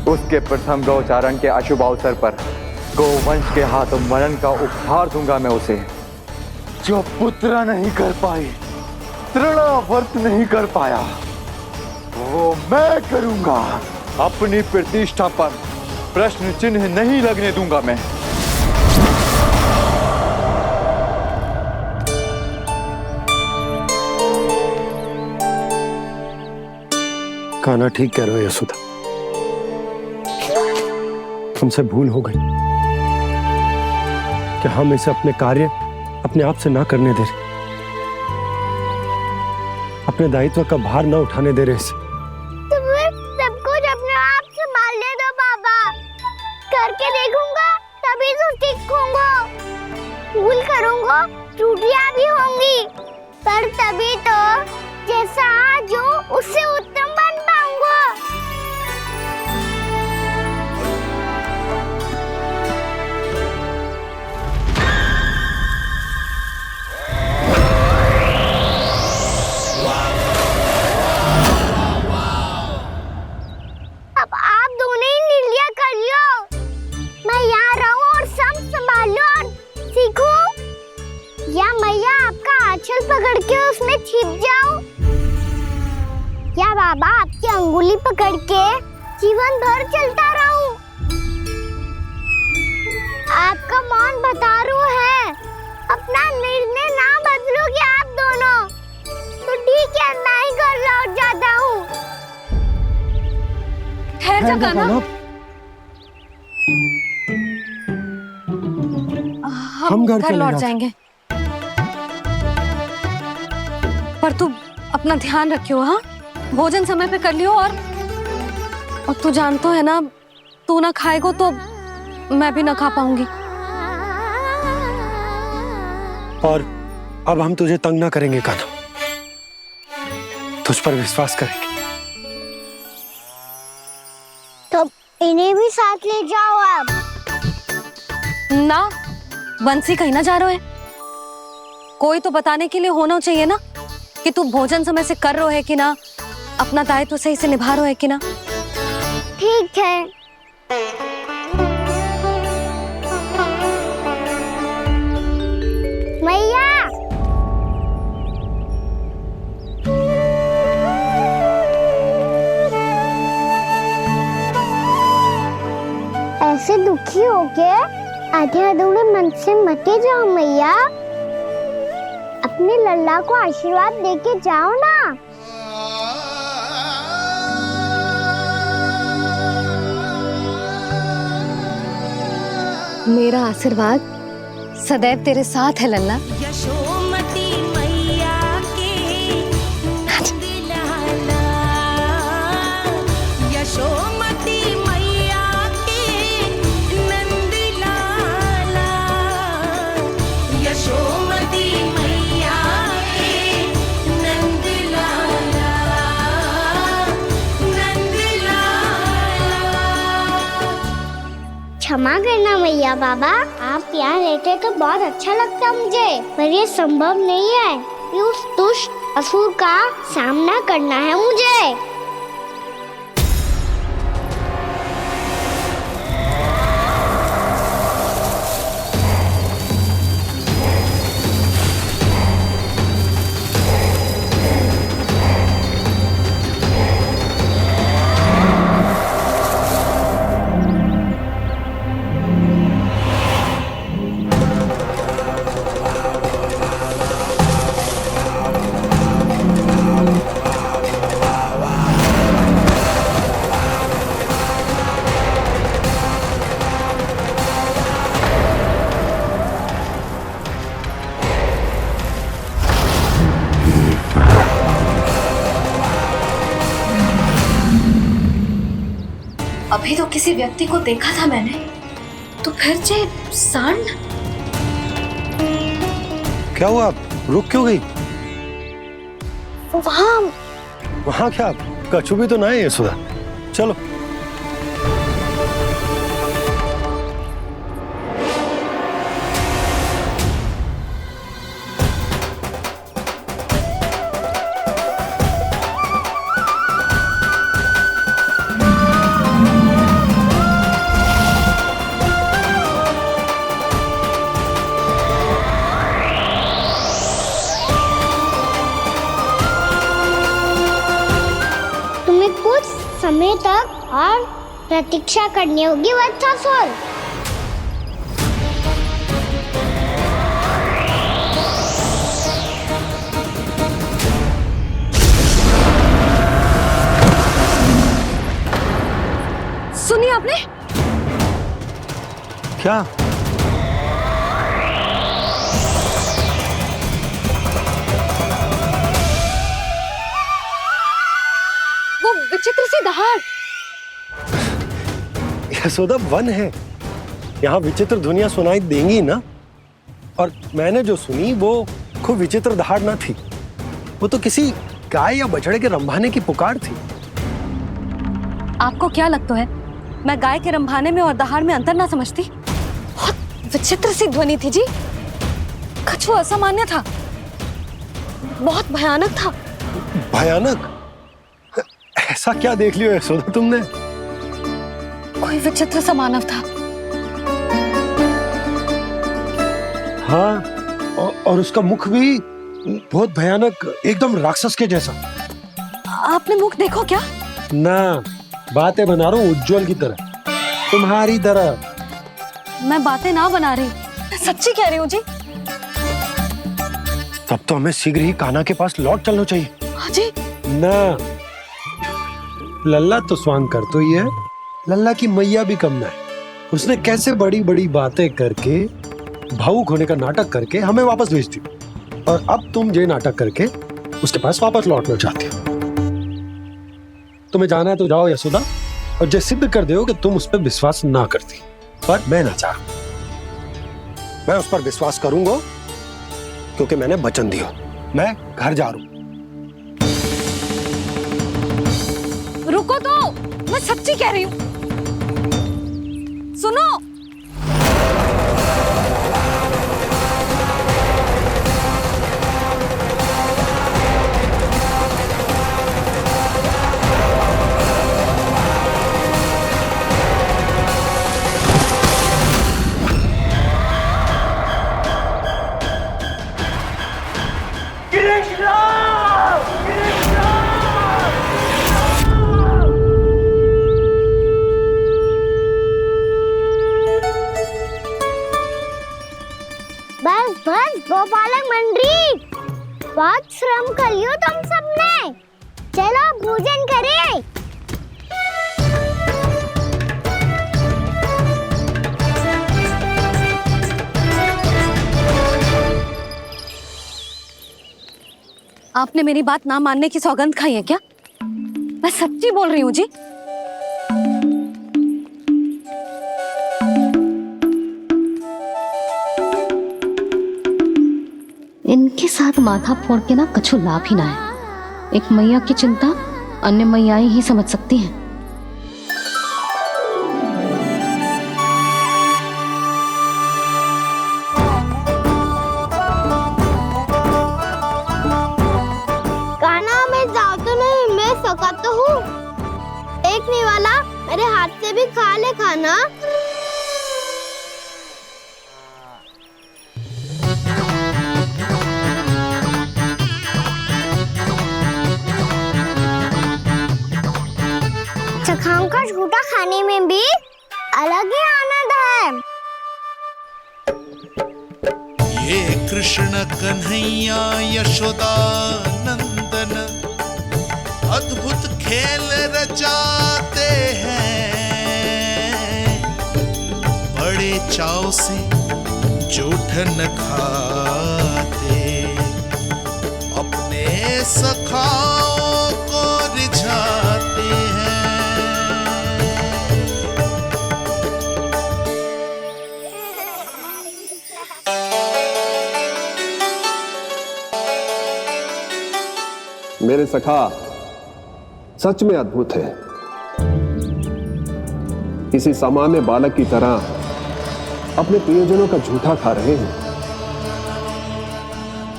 Speaker 17: उसके प्रथम गौचारण के अशुभ अवसर पर गोवंश के हाथों मरण का उपहार दूंगा मैं उसे। जो पुत्र नहीं कर पाई, तृणावर्त नहीं कर पाया, वो मैं करूंगा। अपनी प्रतिष्ठा पर प्रश्न चिन्ह नहीं लगने दूंगा मैं।
Speaker 8: कान्हा ठीक कह रहे हो यशोदा, हमसे भूल हो गई कि हम इसे अपने कार्य अपने आप से ना करने दे रहे, अपने दायित्व का भार ना उठाने दे रहे इसे।
Speaker 1: तो फिर सब कुछ अपने आप से संभालने दो बाबा, करके देखूंगा तभी तो सीखूंगा। भूल करूंगा, त्रुटियां भी होंगी, पर तभी तो जैसा आज हूं उससे उत्तम बन पाऊंगा। अब आप दोनों ही निर्णय कर लो, मैं यहाँ रहूं और सब संभालूं और सीखूं, या मैया आपका आंचल पकड़ के उसमें छिप जाऊं, या बाबा आपकी अंगुली पकड़ के जीवन भर चलता रहूं। आपका मौन बतारू है, अपना निर्णय ना बदलोगे आप दोनों तो ठीक है, मैं ही घर लौट जाता हूँ।
Speaker 4: ठहर जा कान्हा, हम घर लौट जाएंगे, पर तू अपना ध्यान रखियो। हाँ, भोजन समय पे कर लियो, और तू जानतो है ना, तू ना खाएगो तो मैं भी ना खा पाऊंगी।
Speaker 8: और अब हम तुझे तंग ना करेंगे कान्हा, तुझ पर विश्वास करेंगे।
Speaker 1: तो इन्हें भी साथ ले जाओ अब।
Speaker 4: ना, बंसी कहीं ना जा रहे है, कोई तो बताने के लिए होना चाहिए ना कि तू भोजन समय से कर रहे है कि ना, अपना दायित्व सही से निभा रहे है कि ना।
Speaker 1: ठीक है। मैया, ऐसे दुखी हो के आधे अधूरे मन से मत जाओ मैया, अपने लल्ला को आशीर्वाद देके जाओ ना।
Speaker 4: मेरा आशीर्वाद सदैव तेरे साथ है लल्ला।
Speaker 12: यशोमती मैया के नंद लाला, यशोमती मैया के नंद लाला, यशोमती मैया के नंद लाला, नंद लाला।
Speaker 1: क्षमा करना मैया बाबा, आप यहाँ रहते तो बहुत अच्छा लगता मुझे, पर ये संभव नहीं है। कि उस दुष्ट असुर का सामना करना है मुझे।
Speaker 4: अभी तो किसी व्यक्ति को देखा था मैंने, तो फिर से सांड?
Speaker 8: क्या हुआ, रुक क्यों गई? वहाँ क्या, कछु भी तो ना है यशोदा। चलो।
Speaker 1: समय तक और प्रतीक्षा करनी होगी वत्सासुर।
Speaker 4: सुनिए आपने?
Speaker 8: क्या?
Speaker 4: वो विचित्र सी दहाड़।
Speaker 8: यशोदा, वन है, यहाँ विचित्र ध्वनियां सुनाई देंगी ना। और मैंने जो सुनी वो खूब विचित्र दहाड़ ना थी, वो तो किसी गाय या बछड़े के रंभाने की पुकार थी।
Speaker 4: आपको क्या लगता है मैं गाय के रंभाने में और दहाड़ में अंतर ना समझती? बहुत विचित्र सी ध्वनि थी जी, कुछ वो असामान्य था, बहुत भयानक था।
Speaker 8: भयानक? ऐसा क्या देख लियो यशोदा तुमने?
Speaker 4: कोई विचित्र सा मानव था।
Speaker 8: हाँ, और उसका मुख भी बहुत भयानक, एकदम राक्षस के जैसा।
Speaker 4: आपने मुख देखो क्या?
Speaker 8: ना, बातें बना रहा हूँ उज्जवल की तरह, तुम्हारी तरह।
Speaker 4: मैं बातें ना बना रही, मैं सच्ची कह रही हूँ जी।
Speaker 8: तब तो हमें शीघ्र ही कान्हा के पास लौट चलना चाहिए।
Speaker 4: हाँ जी।
Speaker 8: ना, लल्ला तो स्वांग कर तो ही है, लल्ला की मैया भी कम ना है। उसने कैसे बड़ी बड़ी बातें करके, भावुक होने का नाटक करके हमें वापस भेज दी, और अब तुम ये नाटक करके उसके पास वापस लौटना चाहते हो। तुम्हें जाना है तो जाओ यशोदा, और ये सिद्ध कर दो कि तुम उस पर विश्वास ना करती। पर मैं ना चाह, मैं उस पर विश्वास करूंगा क्योंकि मैंने वचन दिया। मैं घर जा रहा हूं।
Speaker 4: रुको तो, मैं सच्ची कह रही हूँ। सुनो।
Speaker 1: बस बस गोपालक मंडली, बहुत श्रम कर लियो तुम सबने। चलो भोजन करें।
Speaker 4: आपने मेरी बात ना मानने की सौगंध खाई है क्या? मैं सच्ची बोल रही हूँ जी। इनके साथ माथा फोड़ के ना कछु लाभ ही ना है। एक मैया की चिंता अन्य मैयाएं ही समझ सकती हैं।
Speaker 1: रखने वाला, मेरे हाथ से भी खा ले खाना। सखाओं का झूठा खाने में भी अलग ही आनंद है।
Speaker 18: ये कृष्ण कन्हैया यशोदा नंदन अद्भुत खेल रचाते हैं, बड़े चाव से जूठन खाते, अपने सखाओं को रिझाते हैं।
Speaker 17: मेरे सखा सच में अद्भुत है। किसी सामान्य बालक की तरह अपने प्रियजनों का झूठा खा रहे हैं,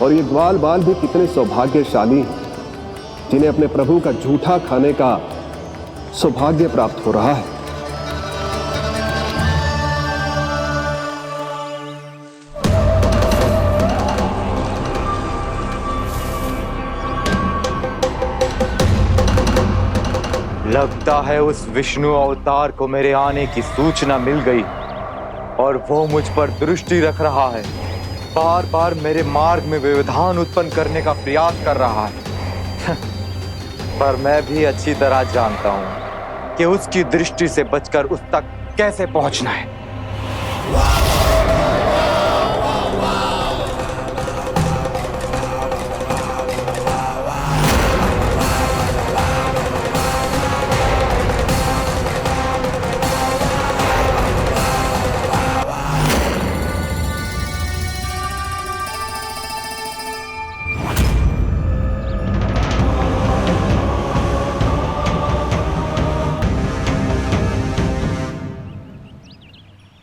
Speaker 17: और ये ग्वाल बाल भी कितने सौभाग्यशाली हैं जिन्हें अपने प्रभु का झूठा खाने का सौभाग्य प्राप्त हो रहा है। लगता है उस विष्णु अवतार को मेरे आने की सूचना मिल गई और वो मुझ पर दृष्टि रख रहा है। बार बार मेरे मार्ग में व्यवधान उत्पन्न करने का प्रयास कर रहा है। पर मैं भी अच्छी तरह जानता हूं कि उसकी दृष्टि से बचकर उस तक कैसे पहुंचना है।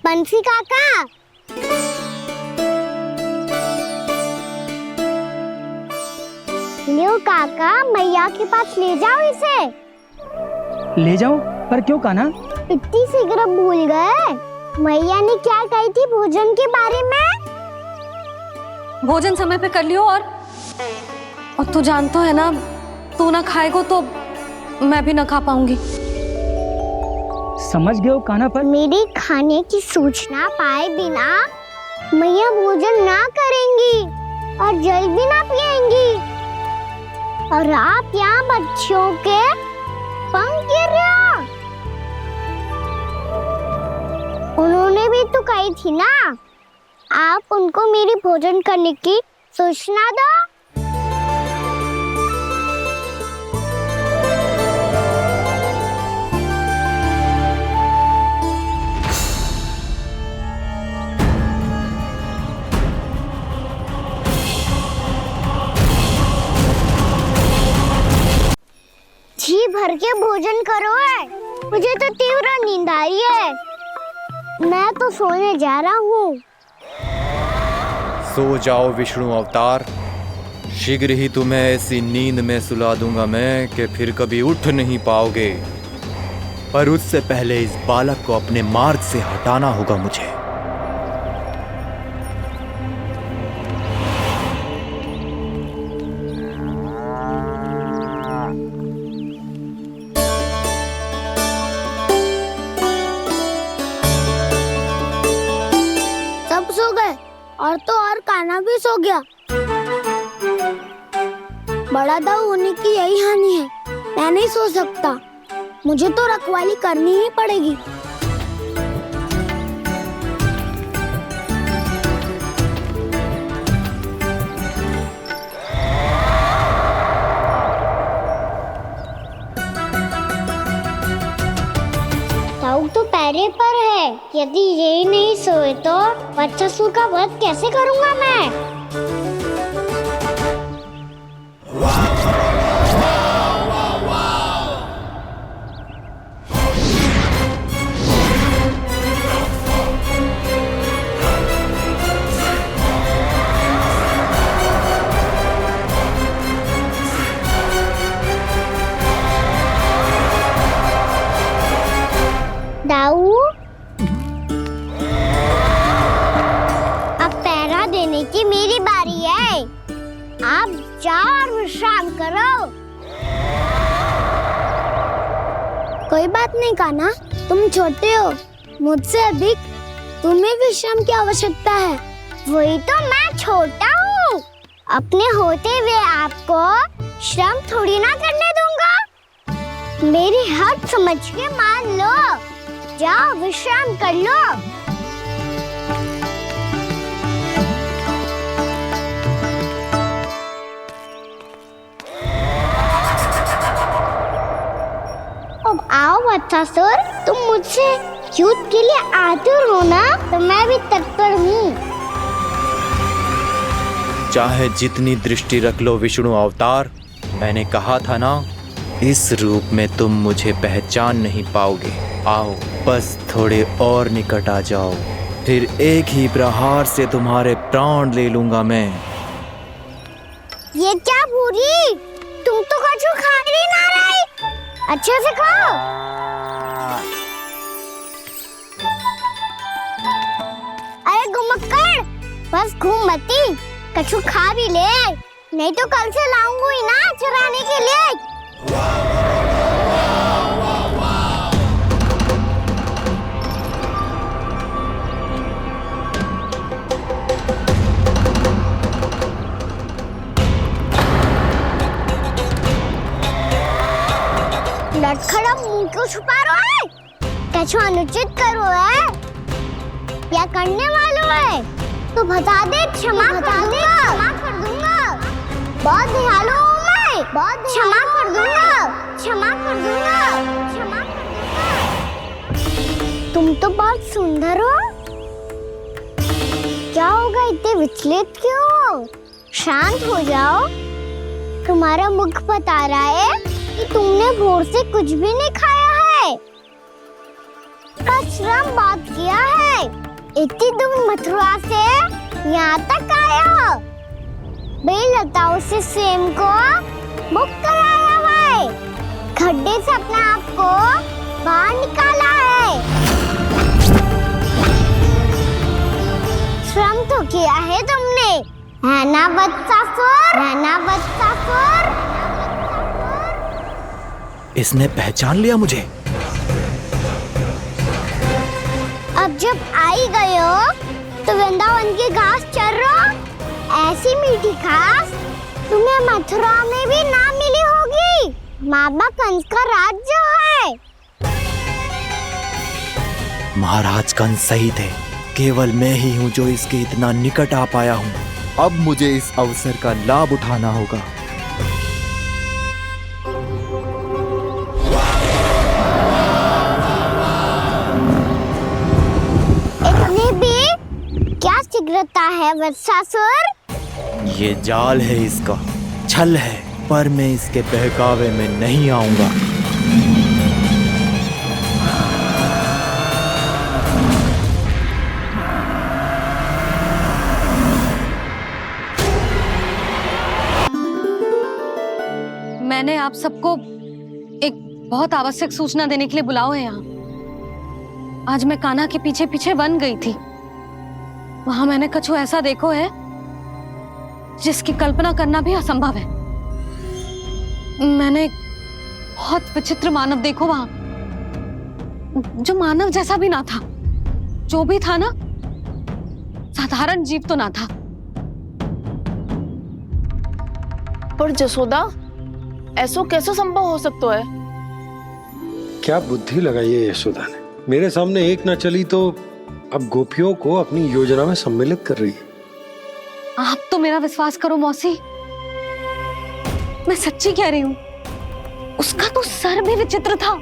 Speaker 1: बंसी काका, लियो काका, मैया के पास ले जाओ इसे।
Speaker 11: ले जाओ? पर क्यों कान्हा?
Speaker 1: इतनी शीघ्र भूल गए? मैया ने क्या कही थी भोजन के बारे में?
Speaker 4: भोजन समय पे कर लियो। और तू जानता है ना, तू ना खाएगा तो मैं भी ना खा पाऊंगी।
Speaker 11: समझ गए हो कान्हा? पर
Speaker 1: मेरे खाने की सूचना पाए बिना मैया भोजन ना करेंगी और जल भी ना पिएंगी, और आप यहाँ बच्चों के पंख गिर रहे हो। उन्होंने भी तो कही थी ना, आप उनको मेरी भोजन करने की सूचना दो। जी भर के भोजन करो है, मुझे तो तीव्र नींद आई है। मैं तो सोने जा रहा हूँ।
Speaker 15: सो जाओ विष्णु अवतार, शीघ्र ही तुम्हें ऐसी नींद में सुला दूंगा मैं कि फिर कभी उठ नहीं पाओगे। पर उससे पहले इस बालक को अपने मार्ग से हटाना होगा मुझे।
Speaker 1: सब सो गए और तो और कान्हा भी सो गया। बड़ा दाऊ होने की यही हानि है, मैं नहीं सो सकता। मुझे तो रखवाली करनी ही पड़ेगी। दाऊ तो पैरे पर है, यदि यही नहीं सोए तो बच्चासुर का वध कैसे करूंगा मैं? आप जाओ और विश्राम करो। कोई बात नहीं कान्हा, तुम छोटे हो, मुझसे अधिक तुम्हें विश्राम की आवश्यकता है। वही तो मैं छोटा हूँ, अपने होते हुए आपको श्रम थोड़ी ना करने दूंगा। मेरी हद समझ के मान लो, जाओ विश्राम कर लो। अब आओ वत्सासुर, तुम मुझसे युद्ध के लिए आतुर हो ना, तो मैं भी तत्पर हूँ।
Speaker 19: चाहे जितनी दृष्टि रख लो विष्णु अवतार, मैंने कहा था ना, इस रूप में तुम मुझे पहचान नहीं पाओगे। आओ बस थोड़े और निकट आ जाओ, फिर एक ही प्रहार से तुम्हारे प्राण ले लूंगा मैं।
Speaker 1: ये क्या भूरी, तुम तो कछु खा ही ना रही, अच्छे से खाओ। अरे घुमक्कड़, बस घूम मती, कछु खा भी ले, नहीं तो कल से लाऊंगी ही ना चुराने के लिए। लटखड़ा मुंह क्यों छुपा रहा है? कछु अनुचित करो है या करने वालों है तो बता दे, क्षमा कर दूंगा। बहुत दयालु हूँ मैं, बहुत क्षमा कर दूंगा। तुम तो बहुत सुंदर हो, क्या होगा, इतने विचलित क्यों हो? शांत हो जाओ, तुम्हारा मुख बता रहा है कि तुमने भोर से कुछ भी नहीं खाया है, बस श्रम बहुत किया है। इतनी दूर मथुरा से यहाँ तक आए हो, बेलताओं से स्वयं को मुक्त कराया है, खड्डे से अपने आप को बाहर निकाला है। श्रम तो किया है तुमने, है ना वत्सासुर?
Speaker 19: इसने पहचान लिया मुझे।
Speaker 1: अब जब आई गए हो तो वृंदावन की घास चर रहो, ऐसी मीठी घास तुम्हें मथुरा में भी ना मिली होगी। मामा कंस का राज्य है।
Speaker 19: महाराज कंस सही थे, केवल मैं ही हूँ जो इसके इतना निकट आ पाया हूँ। अब मुझे इस अवसर का लाभ उठाना होगा।
Speaker 1: इतने भी क्या शीघ्रता है वत्सासुर?
Speaker 19: ये जाल है इसका, छल है, पर मैं इसके बहकावे में नहीं आऊंगा।
Speaker 4: मैंने आप सबको एक बहुत आवश्यक सूचना देने के लिए बुलाओ है यहाँ। आज मैं कान्हा के पीछे पीछे वन गई थी, वहां मैंने कछु ऐसा देखो है जिसकी कल्पना करना भी असंभव है। मैंने एक बहुत विचित्र मानव देखो वहां, जो मानव जैसा भी ना था, जो भी था ना साधारण जीव तो ना था।
Speaker 2: पर जसोदा, ऐसो कैसे संभव हो सकता है?
Speaker 8: क्या बुद्धि लगाई है यशोदा ने, मेरे सामने एक ना चली तो अब गोपियों को अपनी योजना में सम्मिलित कर रही है।
Speaker 4: आप तो मेरा विश्वास करो मौसी, मैं सच्ची कह रही हूं, उसका तो सर भी विचित्र था।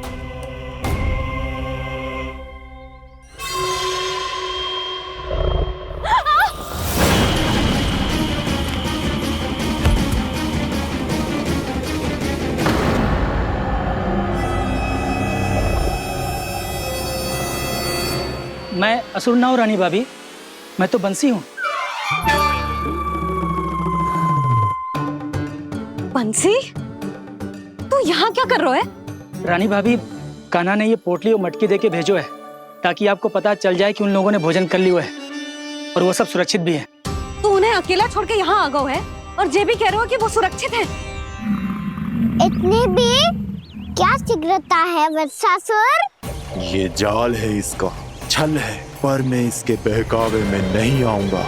Speaker 11: मैं असुर ना हूं रानी भाभी, मैं तो बंसी हूँ।
Speaker 4: बंसी, तू यहाँ क्या कर रहा है?
Speaker 11: रानी भाभी, कान्हा ने ये पोटली और मटकी देके भेजो है ताकि आपको पता चल जाए कि उन लोगों ने भोजन कर लिया है और वो सब सुरक्षित भी है।
Speaker 4: तू उन्हें अकेला छोड़ के यहाँ आ गया है? और ये भी कह रहे हो कि वो सुरक्षित है।
Speaker 1: इतने भी क्या शीघ्रता है वत्सासुर?
Speaker 15: ये जाल है इसका, छल है, पर मैं इसके बहकावे में नहीं आऊंगा।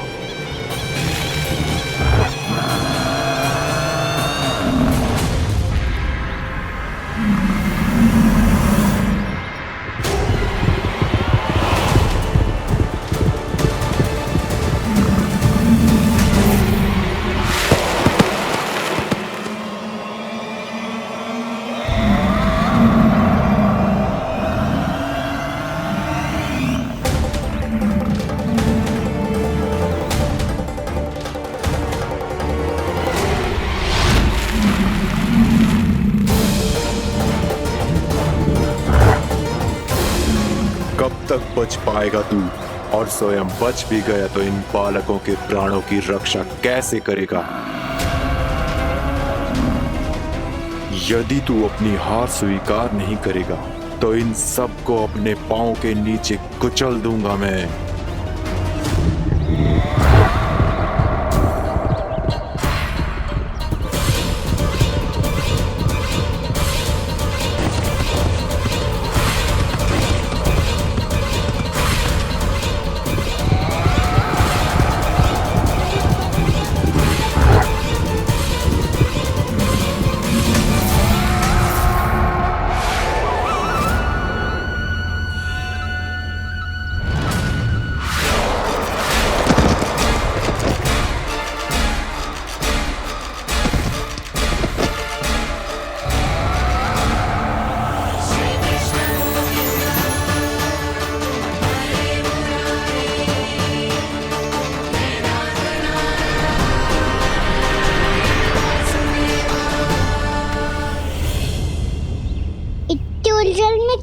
Speaker 15: बच पाएगा तू? और स्वयं बच भी गया तो इन बालकों के प्राणों की रक्षा कैसे करेगा? यदि तू अपनी हार स्वीकार नहीं करेगा तो इन सबको अपने पांव के नीचे कुचल दूंगा मैं।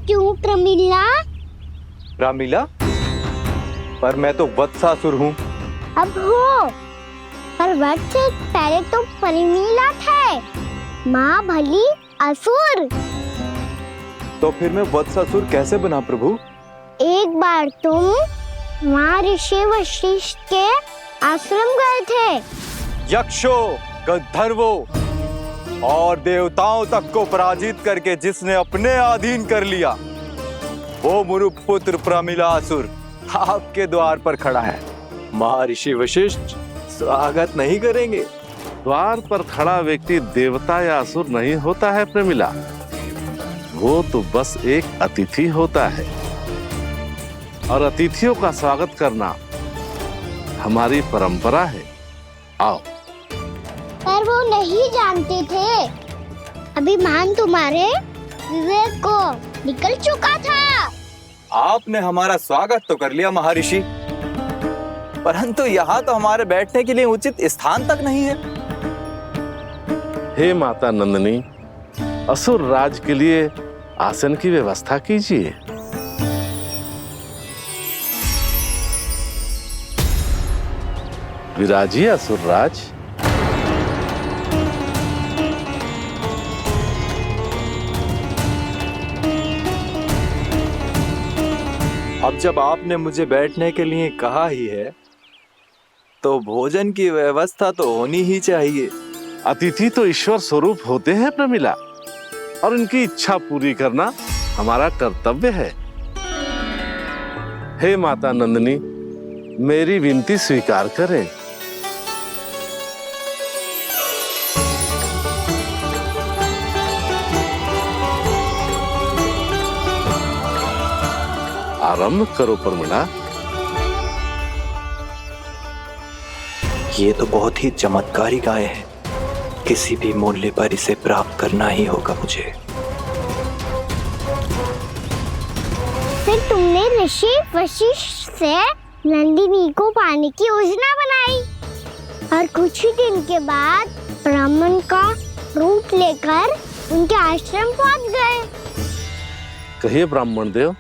Speaker 1: क्यों प्रमिला?
Speaker 17: रामीला, पर मैं तो वत्सासुर हूँ।
Speaker 1: अब हो, पर वट से पहले तो प्रमिला थे, माँ भली असुर।
Speaker 17: तो फिर मैं वत्सासुर कैसे बना प्रभु?
Speaker 1: एक बार तुम वहाँ ऋषि वशिष्ठ के आश्रम गए थे।
Speaker 17: यक्षो, गंधर्वों और देवताओं तक को पराजित करके जिसने अपने अधीन कर लिया, वो मुरुपुत्र प्रमिलासुर आपके द्वार पर खड़ा है।
Speaker 8: महर्षि वशिष्ठ स्वागत नहीं करेंगे?
Speaker 20: द्वार पर खड़ा व्यक्ति देवता या असुर नहीं होता है प्रमिला, वो तो बस एक अतिथि होता है, और अतिथियों का स्वागत करना हमारी परंपरा है। आओ।
Speaker 1: पर वो नहीं जानते थे, अभिमान तुम्हारे विवेक को निकल चुका था।
Speaker 8: आपने हमारा स्वागत तो कर लिया महर्षि, परंतु यहाँ तो हमारे बैठने के लिए उचित स्थान तक नहीं है।
Speaker 20: हे माता नंदिनी, असुर राज के लिए आसन की व्यवस्था कीजिए। विराजिए असुर राज।
Speaker 19: अब जब आपने मुझे बैठने के लिए कहा ही है, तो भोजन की व्यवस्था तो होनी ही चाहिए।
Speaker 20: अतिथि तो ईश्वर स्वरूप होते हैं प्रमिला, और उनकी इच्छा पूरी करना हमारा कर्तव्य है। हे माता नंदिनी, मेरी विनती स्वीकार करें। आरंभ करो प्रमिला।
Speaker 9: ये तो बहुत ही चमत्कारी गाय है, किसी भी मूल्य पर इसे प्राप्त करना ही होगा मुझे।
Speaker 1: फिर तुमने ऋषि वशिष्ठ से नंदिनी को पाने की योजना बनाई, और कुछ ही दिन के बाद ब्राह्मण का रूप लेकर उनके आश्रम पहुंच गए।
Speaker 20: कहिए ब्राह्मण देव,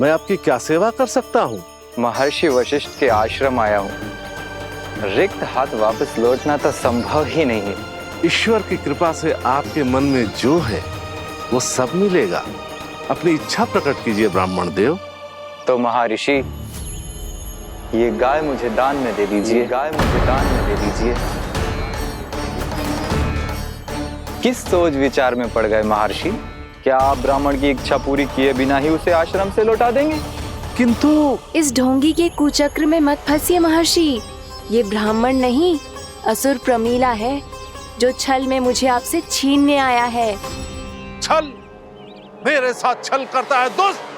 Speaker 20: मैं आपकी क्या सेवा कर सकता हूँ?
Speaker 17: महर्षि वशिष्ठ के आश्रम आया हूँ, रिक्त हाथ वापस लौटना तो संभव ही नहीं है।
Speaker 20: ईश्वर की कृपा से आपके मन में जो है वो सब मिलेगा। अपनी इच्छा प्रकट कीजिए ब्राह्मण देव।
Speaker 17: तो महर्षि, ये गाय मुझे दान में दे दीजिए। गाय मुझे दान में दे दीजिए। किस सोच विचार में पड़ गए महर्षि? क्या आप ब्राह्मण की इच्छा पूरी किए बिना ही उसे आश्रम से लौटा देंगे?
Speaker 21: किंतु इस ढोंगी के कुचक्र में मत फंसिए महर्षि। ये ब्राह्मण नहीं, असुर प्रमीला है, जो छल में मुझे आपसे छीनने आया है।
Speaker 20: छल? मेरे साथ छल करता है दुष्ट?